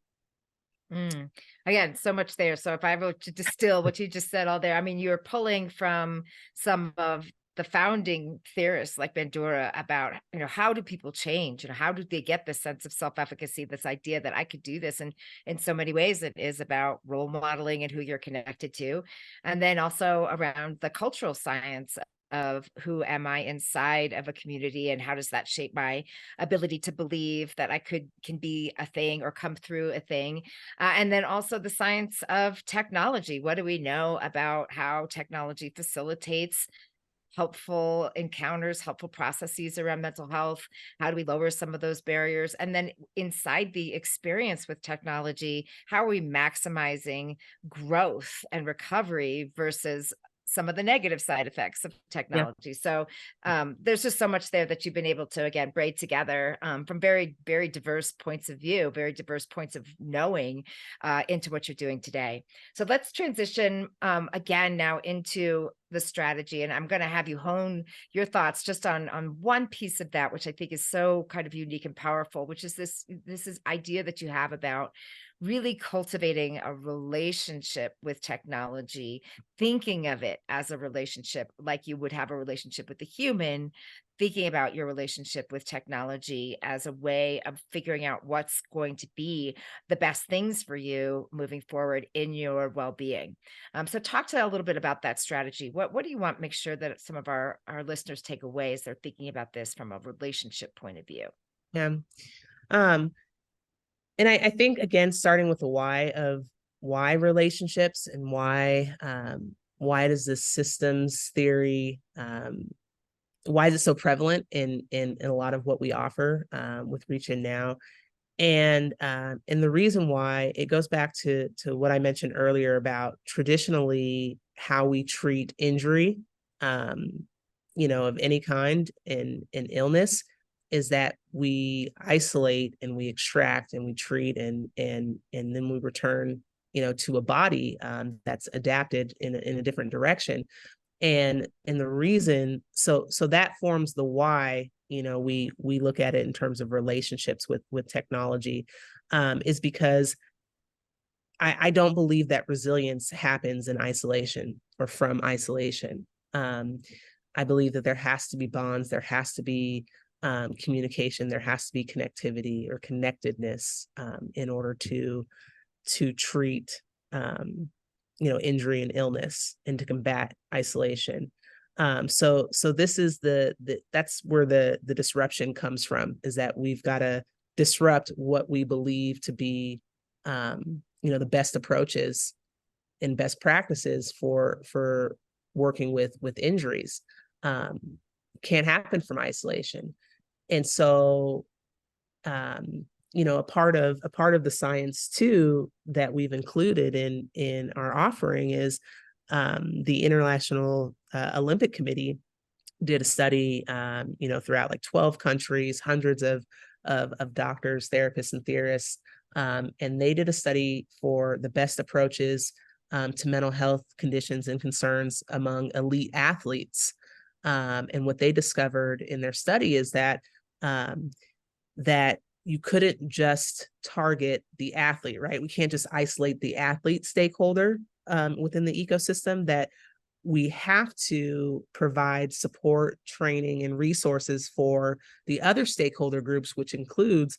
Speaker 1: Mm. Again, so much there. So if I were to distill what you just said all there, I mean, you're pulling from some of the founding theorists like Bandura about, how do people change? How do they get this sense of self-efficacy, this idea that I could do this? And in so many ways, it is about role modeling and who you're connected to. And then also around the cultural science of who am I inside of a community and how does that shape my ability to believe that I can be a thing or come through a thing. And then also the science of technology. What do we know about how technology facilitates helpful encounters, helpful processes around mental health? How do we lower some of those barriers? And then inside the experience with technology, how are we maximizing growth and recovery versus some of the negative side effects of
Speaker 2: Yeah.
Speaker 1: technology? So there's just so much there that you've been able to, again, braid together from very, very diverse points of view, very diverse points of knowing into what you're doing today. So let's transition again now into the strategy. And I'm going to have you hone your thoughts just on one piece of that, which I think is so kind of unique and powerful, which is this is idea that you have about really cultivating a relationship with technology, thinking of it as a relationship like you would have a relationship with a human, thinking about your relationship with technology as a way of figuring out what's going to be the best things for you moving forward in your well-being. So talk to a little bit about that strategy. What do you want to make sure that some of our listeners take away as they're thinking about this from a relationship point of view?
Speaker 2: Yeah. Um, and I think, again, starting with the why of why relationships and why does this systems theory, why is it so prevalent in a lot of what we offer with Reach In Now? And the reason why, it goes back to what I mentioned earlier about traditionally how we treat injury, of any kind in illness, is that we isolate and we extract and we treat and then we return, to a body that's adapted in a different direction. And the reason, so that forms the why, we look at it in terms of relationships with technology, is because I don't believe that resilience happens in isolation or from isolation. I believe that there has to be bonds, there has to be communication, there has to be connectivity or connectedness, in order to treat injury and illness and to combat isolation. So this is that's where the disruption comes from, is that we've got to disrupt what we believe to be the best approaches and best practices for working with injuries. Can't happen from isolation. And so a part of the science too that we've included in our offering is the International Olympic Committee did a study, throughout like 12 countries, hundreds of doctors, therapists, and theorists, and they did a study for the best approaches to mental health conditions and concerns among elite athletes. And what they discovered in their study is that that you couldn't just target the athlete, right? We can't just isolate the athlete stakeholder within the ecosystem, that we have to provide support, training, and resources for the other stakeholder groups, which includes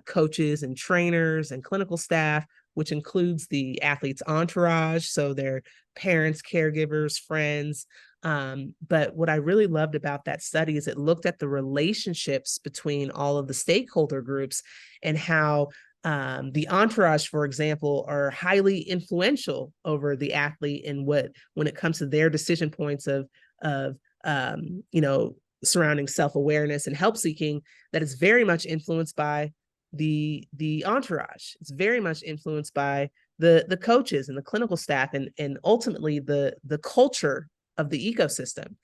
Speaker 2: coaches and trainers and clinical staff, which includes the athlete's entourage, so their parents, caregivers, friends. But what I really loved about that study is it looked at the relationships between all of the stakeholder groups and how The entourage, for example, are highly influential over the athlete in when it comes to their decision points of surrounding self-awareness and help seeking. That is very much influenced by the entourage. It's very much influenced by the coaches and the clinical staff, and ultimately the culture of the ecosystem.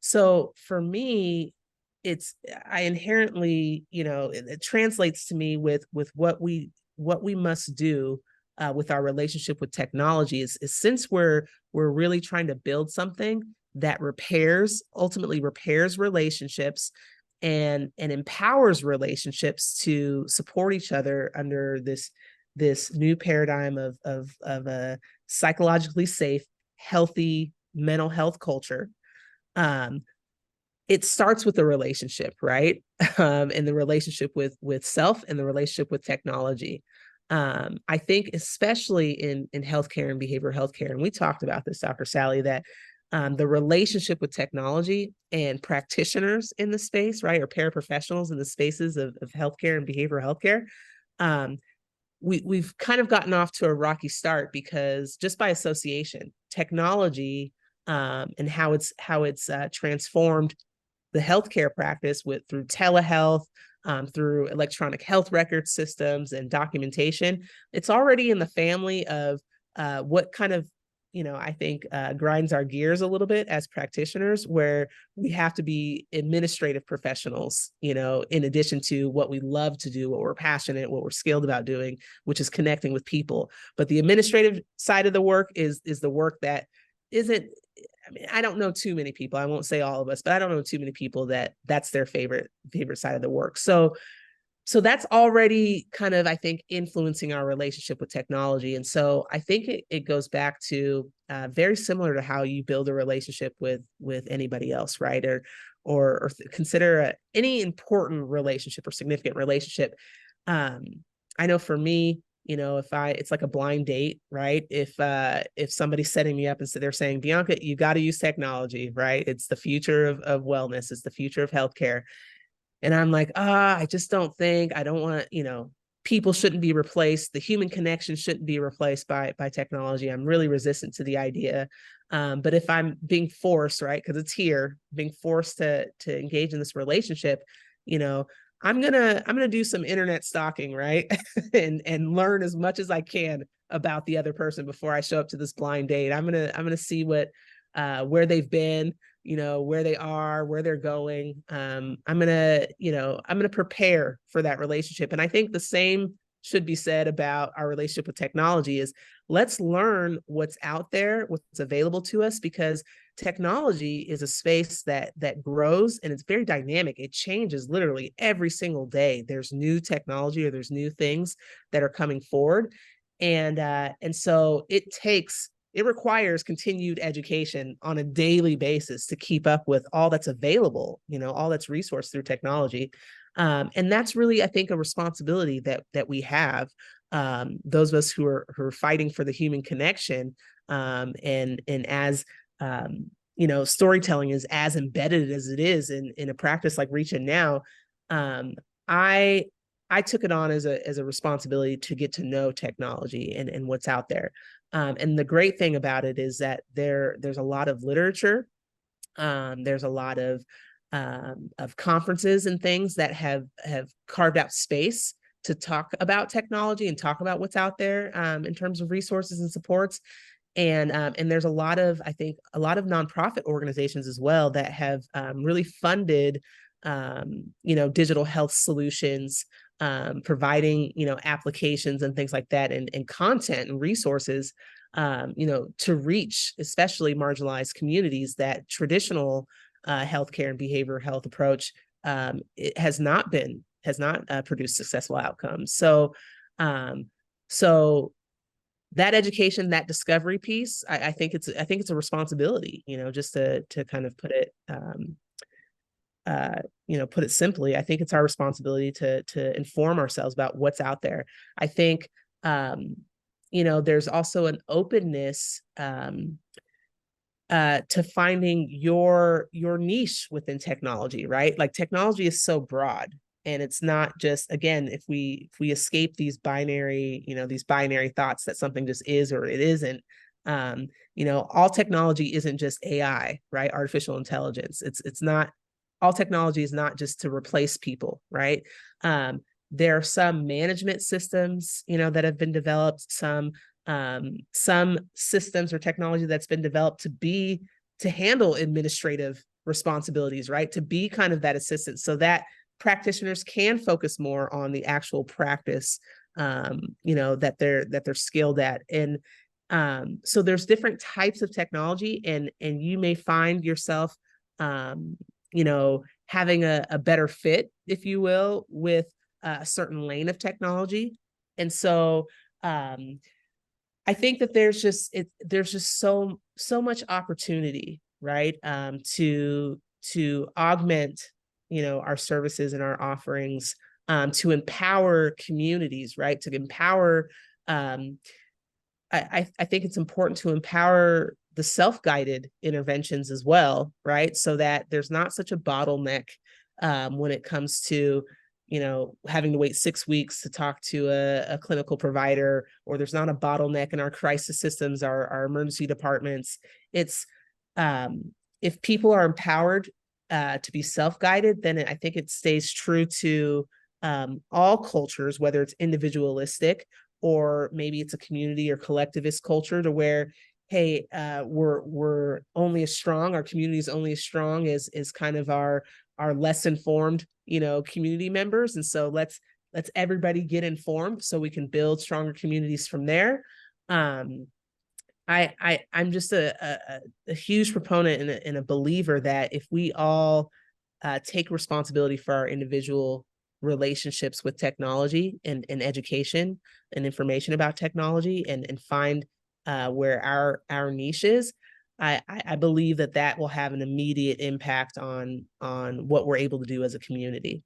Speaker 2: So for me, I inherently, it translates to me with what we must do with our relationship with technology is since we're really trying to build something that ultimately repairs relationships and empowers relationships to support each other under this new paradigm of a psychologically safe, healthy mental health culture. It starts with the relationship, right? And the relationship with self and the relationship with technology. I think especially in healthcare and behavioral healthcare, and we talked about this, Dr. Sally, that the relationship with technology and practitioners in the space, right, or paraprofessionals in the spaces of healthcare and behavioral healthcare, we've kind of gotten off to a rocky start because just by association, technology and how it's transformed the healthcare practice through telehealth, through electronic health record systems and documentation. It's already in the family of what kind of, I think grinds our gears a little bit as practitioners, where we have to be administrative professionals, in addition to what we love to do, what we're passionate, what we're skilled about doing, which is connecting with people. But the administrative side of the work is the work that isn't, I don't know too many people. I won't say all of us, but I don't know too many people that's their favorite side of the work. So that's already kind of, I think, influencing our relationship with technology. And so I think it goes back to very similar to how you build a relationship with anybody else, right? Or consider any important relationship or significant relationship. I know for me, it's like a blind date, right? If somebody's setting me up and so they're saying, Bianca, you got to use technology, right? It's the future of wellness. It's the future of healthcare. And I'm like, I just don't want, people shouldn't be replaced. The human connection shouldn't be replaced by technology. I'm really resistant to the idea. But if I'm being forced, right, because it's here, being forced to engage in this relationship, I'm gonna do some internet stalking, right, and learn as much as I can about the other person before I show up to this blind date. I'm gonna see where they've been, where they are, where they're going. I'm gonna prepare for that relationship. And I think the same should be said about our relationship with technology is let's learn what's out there, what's available to us, because technology is a space that grows and it's very dynamic. It changes literally every single day. There's new technology or there's new things that are coming forward. And so it requires continued education on a daily basis to keep up with all that's available, all that's resourced through technology. And that's really, I think, a responsibility that we have, those of us who are fighting for the human connection. And as storytelling is as embedded as it is in a practice like Reach In Now. I took it on as a responsibility to get to know technology and what's out there. And the great thing about it is that there's a lot of literature. There's a lot of conferences and things that have carved out space to talk about technology and talk about what's out there in terms of resources and supports. And there's I think a lot of nonprofit organizations as well that have really funded digital health solutions, providing applications and things like that, and content and resources to reach especially marginalized communities that traditional healthcare and behavioral health approach it has not produced successful outcomes. So that education, that discovery piece, I think it's a responsibility, just to kind of put it put it simply. I think it's our responsibility to inform ourselves about what's out there. I think there's also an openness to finding your niche within technology, right? Like technology is so broad. And it's not just, again, if we escape these binary, these binary thoughts that something just is or it isn't, all technology isn't just AI, right? Artificial intelligence. It's not, all technology is not just to replace people, right? There are some management systems, that have been developed, some systems or technology that's been developed to handle administrative responsibilities, right? To be kind of that assistant, so that practitioners can focus more on the actual practice, that they're skilled at. And so there's different types of technology, and you may find yourself, having a better fit, if you will, with a certain lane of technology. And so I think that there's just so much opportunity, right? To augment, our services and our offerings, to empower communities, right? To empower, I think it's important to empower the self-guided interventions as well, right? So that there's not such a bottleneck, when it comes to, having to wait 6 weeks to talk to a clinical provider, or there's not a bottleneck in our crisis systems, our emergency departments. It's, if people are empowered, to be self-guided, then I think it stays true to, all cultures, whether it's individualistic or maybe it's a community or collectivist culture, to where, hey, we're only as strong, our community is only as strong as kind of our less informed, community members. And so let's everybody get informed so we can build stronger communities from there. I'm just a huge proponent and a believer that if we all take responsibility for our individual relationships with technology and education and information about technology, and find where our niche is, I believe that will have an immediate impact on what we're able to do as a community.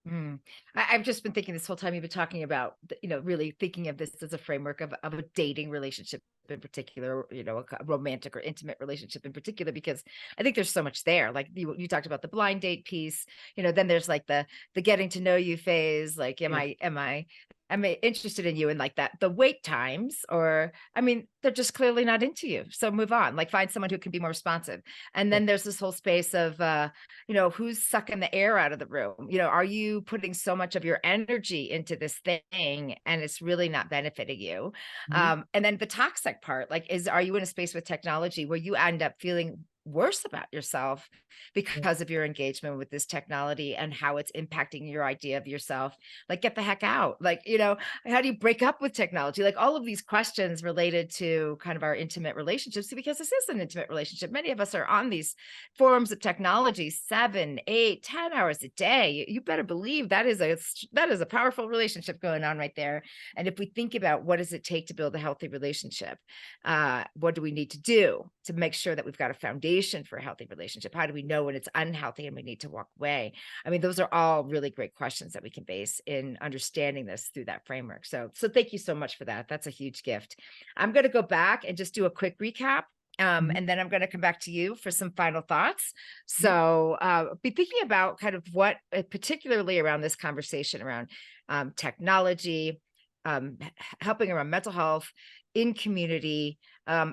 Speaker 1: Mm. I've just been thinking this whole time you've been talking about, really thinking of this as a framework of a dating relationship in particular, a romantic or intimate relationship in particular, because I think there's so much there. Like you talked about the blind date piece, then there's like the getting to know you phase. Like, am I interested in you? And like that, the wait times, or, I mean, they're just clearly not into you. So move on, like find someone who can be more responsive. And then there's this whole space of, who's sucking the air out of the room? Are you putting so much of your energy into this thing and it's really not benefiting you?
Speaker 2: Mhm.
Speaker 1: And then the toxic part, like, are you in a space with technology where you end up feeling worse about yourself because of your engagement with this technology and how it's impacting your idea of yourself? Like, get the heck out. Like, how do you break up with technology? Like all of these questions related to kind of our intimate relationships, because this is an intimate relationship. Many of us are on these forms of technology 7, 8, 10 hours a day. You better believe that is a powerful relationship going on right there. And if we think about what does it take to build a healthy relationship, what do we need to do to make sure that we've got a foundation for a healthy relationship? How do we know when it's unhealthy and we need to walk away? I mean, those are all really great questions that we can base in understanding this through that framework. So thank you so much for that. That's a huge gift. I'm going to go back and just do a quick recap.
Speaker 2: Mhm.
Speaker 1: And then I'm going to come back to you for some final thoughts.
Speaker 2: Mhm.
Speaker 1: So be thinking about kind of what, particularly around this conversation around technology, helping around mental health in community,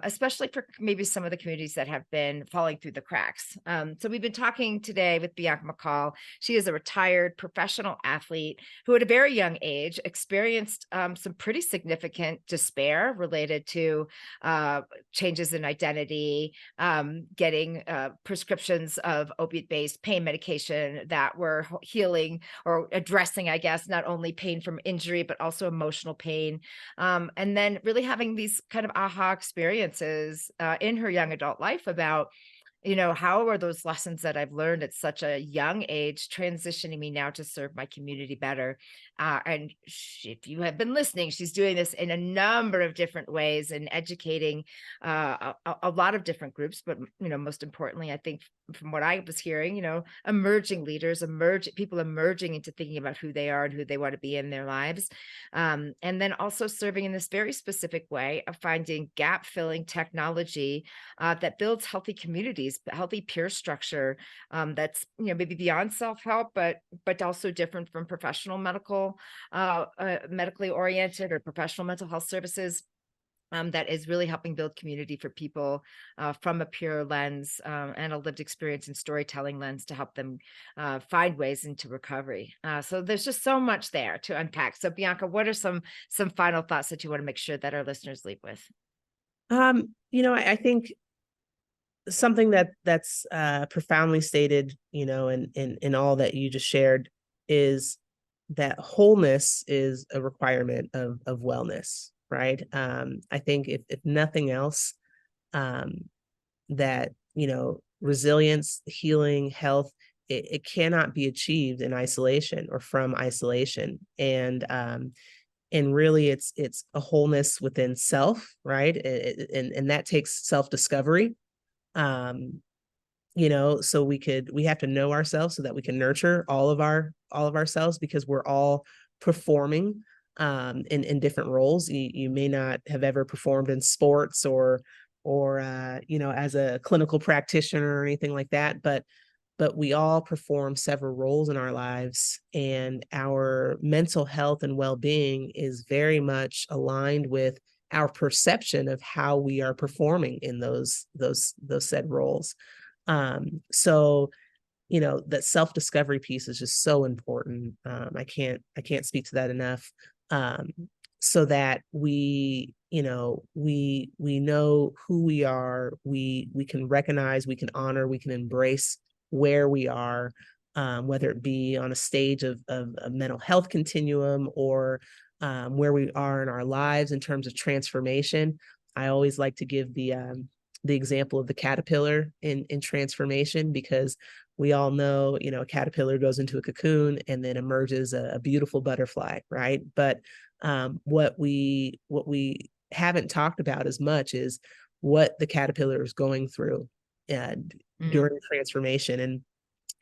Speaker 1: especially for maybe some of the communities that have been falling through the cracks. So we've been talking today with Bianca McCall. She is a retired professional athlete who at a very young age experienced some pretty significant despair related to changes in identity, getting prescriptions of opiate-based pain medication that were healing or addressing, I guess, not only pain from injury, but also emotional pain. And then really having these kind of aha experiences in her young adult life about, how are those lessons that I've learned at such a young age transitioning me now to serve my community better? And if you have been listening, she's doing this in a number of different ways and educating a lot of different groups. But, most importantly, I think from what I was hearing, emerging leaders, people emerging into thinking about who they are and who they want to be in their lives. And then also serving in this very specific way of finding gap filling technology that builds healthy communities communities, healthy peer structure, that's, maybe beyond self-help, but also different from professional medically oriented or professional mental health services. That is really helping build community for people from a peer lens and a lived experience and storytelling lens to help them find ways into recovery. So there's just so much there to unpack. So Bianca, what are some final thoughts that you want to make sure that our listeners leave with?
Speaker 2: I think something that's profoundly stated, in all that you just shared, is that wholeness is a requirement of wellness, right? I think if nothing else, that, resilience, healing, health, it cannot be achieved in isolation or from isolation. And really it's a wholeness within self, right? And that takes self-discovery. um so we have to know ourselves so that we can nurture all of ourselves, because we're all performing in different roles. You may not have ever performed in sports or as a clinical practitioner or anything like that, but we all perform several roles in our lives, and our mental health and well-being is very much aligned with our perception of how we are performing in those said roles. So that self-discovery piece is just so important. I can't speak to that enough. So that we know who we are, we can recognize, we can honor, we can embrace where we are, whether it be on a stage of a mental health continuum, or where we are in our lives in terms of transformation. I always like to give the example of the caterpillar in transformation, because we all know, a caterpillar goes into a cocoon and then emerges a beautiful butterfly, right? But what we haven't talked about as much is what the caterpillar is going through during transformation,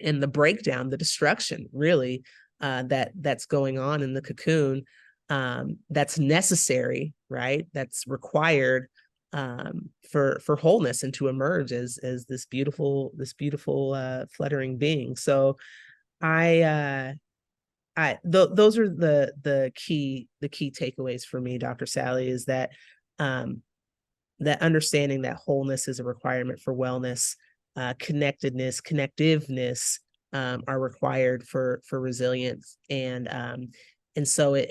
Speaker 2: and the breakdown, the destruction, really, that's going on in the cocoon, that's necessary, right? That's required for wholeness and to emerge as this beautiful fluttering being. So those are the key takeaways for me, Dr. Sally, is that that understanding that wholeness is a requirement for wellness, connectedness, connectiveness are required for resilience, and so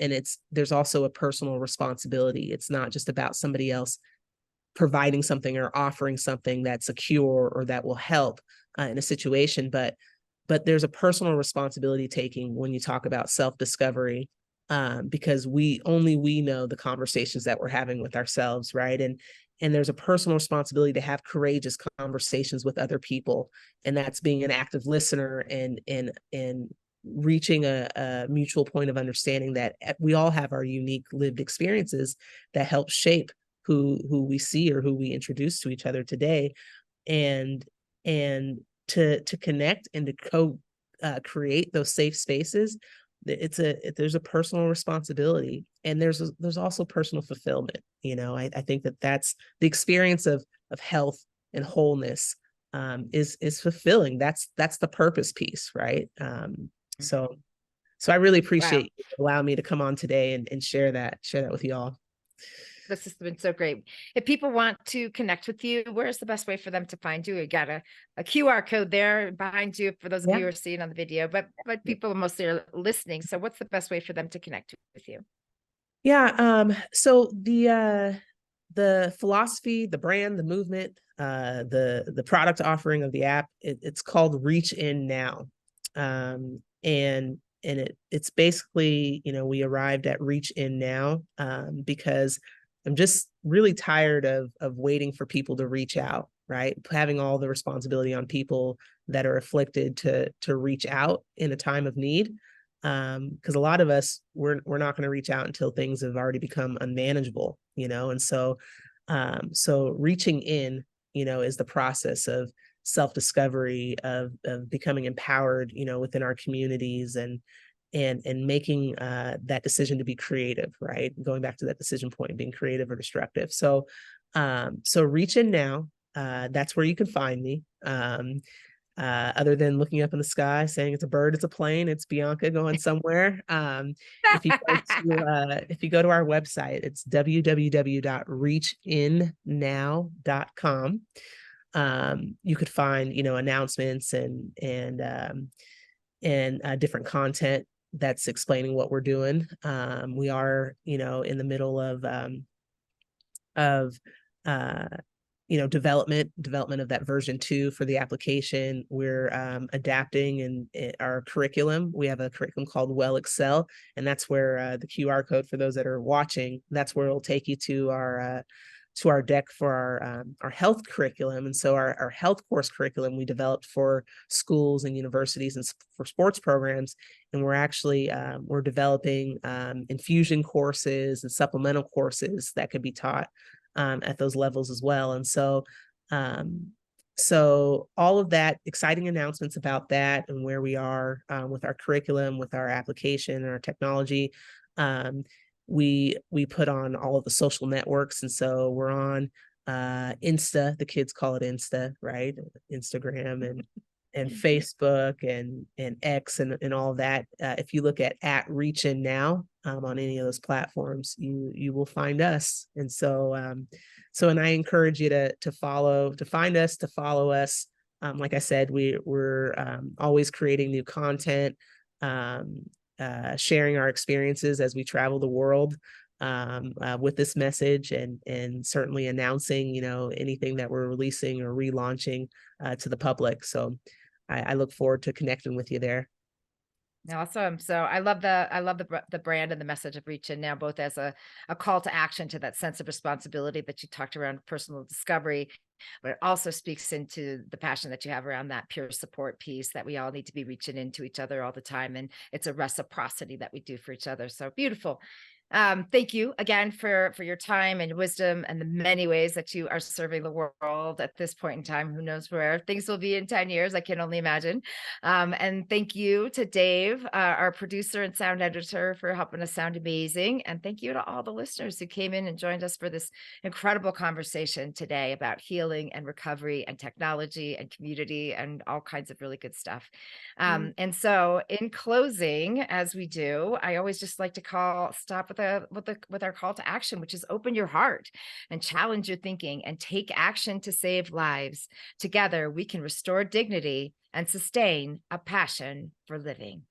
Speaker 2: there's also a personal responsibility. It's not just about somebody else providing something or offering something that's a cure or that will help in a situation, but there's a personal responsibility taking when you talk about self-discovery, because we know the conversations that we're having with ourselves, right? And there's a personal responsibility to have courageous conversations with other people, and that's being an active listener and reaching a mutual point of understanding that we all have our unique lived experiences that help shape who we see or who we introduce to each other today, and to connect and to create those safe spaces. There's a personal responsibility, and there's also personal fulfillment. I think that's the experience of health and wholeness, is fulfilling. That's the purpose piece, right? So I really
Speaker 1: Wow.
Speaker 2: appreciate you allowing me to come on today and share that with you all.
Speaker 1: This has been so great. If people want to connect with you, where's the best way for them to find you? You got a QR code there behind you for those of you who are seeing on the video, but people mostly are listening. So what's the best way for them to connect with you?
Speaker 2: Yeah. So the philosophy, the brand, the movement, the product offering of the app, it's called Reach In Now. And it's basically, we arrived at Reach In Now because I'm just really tired of waiting for people to reach out, right? Having all the responsibility on people that are afflicted to reach out in a time of need. Because a lot of us, we're not going to reach out until things have already become unmanageable, and so reaching in, is the process of self-discovery, of becoming empowered, within our communities, and making that decision to be creative, right? Going back to that decision point, being creative or destructive. So reach in now. that's where you can find me. Other than looking up in the sky, saying it's a bird, it's a plane, it's Bianca going somewhere. If you go to our website, it's www.reachinnow.com. You could find, announcements and different content that's explaining what we're doing. We are, in the middle of uh, development of that version 2 for the application. We're adapting in our curriculum. We have a curriculum called Well Excel, and that's where the QR code for those that are watching, that's where it'll take you to our deck for our health curriculum. And so our health course curriculum we developed for schools and universities and for sports programs. And we're actually we're developing infusion courses and supplemental courses that could be taught at those levels as well. And so all of that, exciting announcements about that and where we are with our curriculum, with our application and our technology. We put on all of the social networks. And so we're on Insta, the kids call it Insta, right? Instagram and Facebook and X and all that. If you look at Reach In Now on any of those platforms, you will find us. And so and I encourage you to find us, to follow us. Like I said, we're always creating new content, sharing our experiences as we travel the world with this message, and certainly announcing, anything that we're releasing or relaunching to the public. So I look forward to connecting with you there.
Speaker 1: Awesome. So I love the brand and the message of Reach In Now, both as a call to action to that sense of responsibility that you talked around personal discovery, but it also speaks into the passion that you have around that peer support piece, that we all need to be reaching into each other all the time. And it's a reciprocity that we do for each other. So beautiful. Thank you again for your time and wisdom and the many ways that you are serving the world at this point in time. Who knows where things will be in 10 years? I can only imagine. And thank you to Dave, our producer and sound editor, for helping us sound amazing. And thank you to all the listeners who came in and joined us for this incredible conversation today about healing and recovery and technology and community and all kinds of really good stuff. And so in closing, as we do, I always just like to stop with our call to action, which is open your heart and challenge your thinking and take action to save lives. Together, we can restore dignity and sustain a passion for living.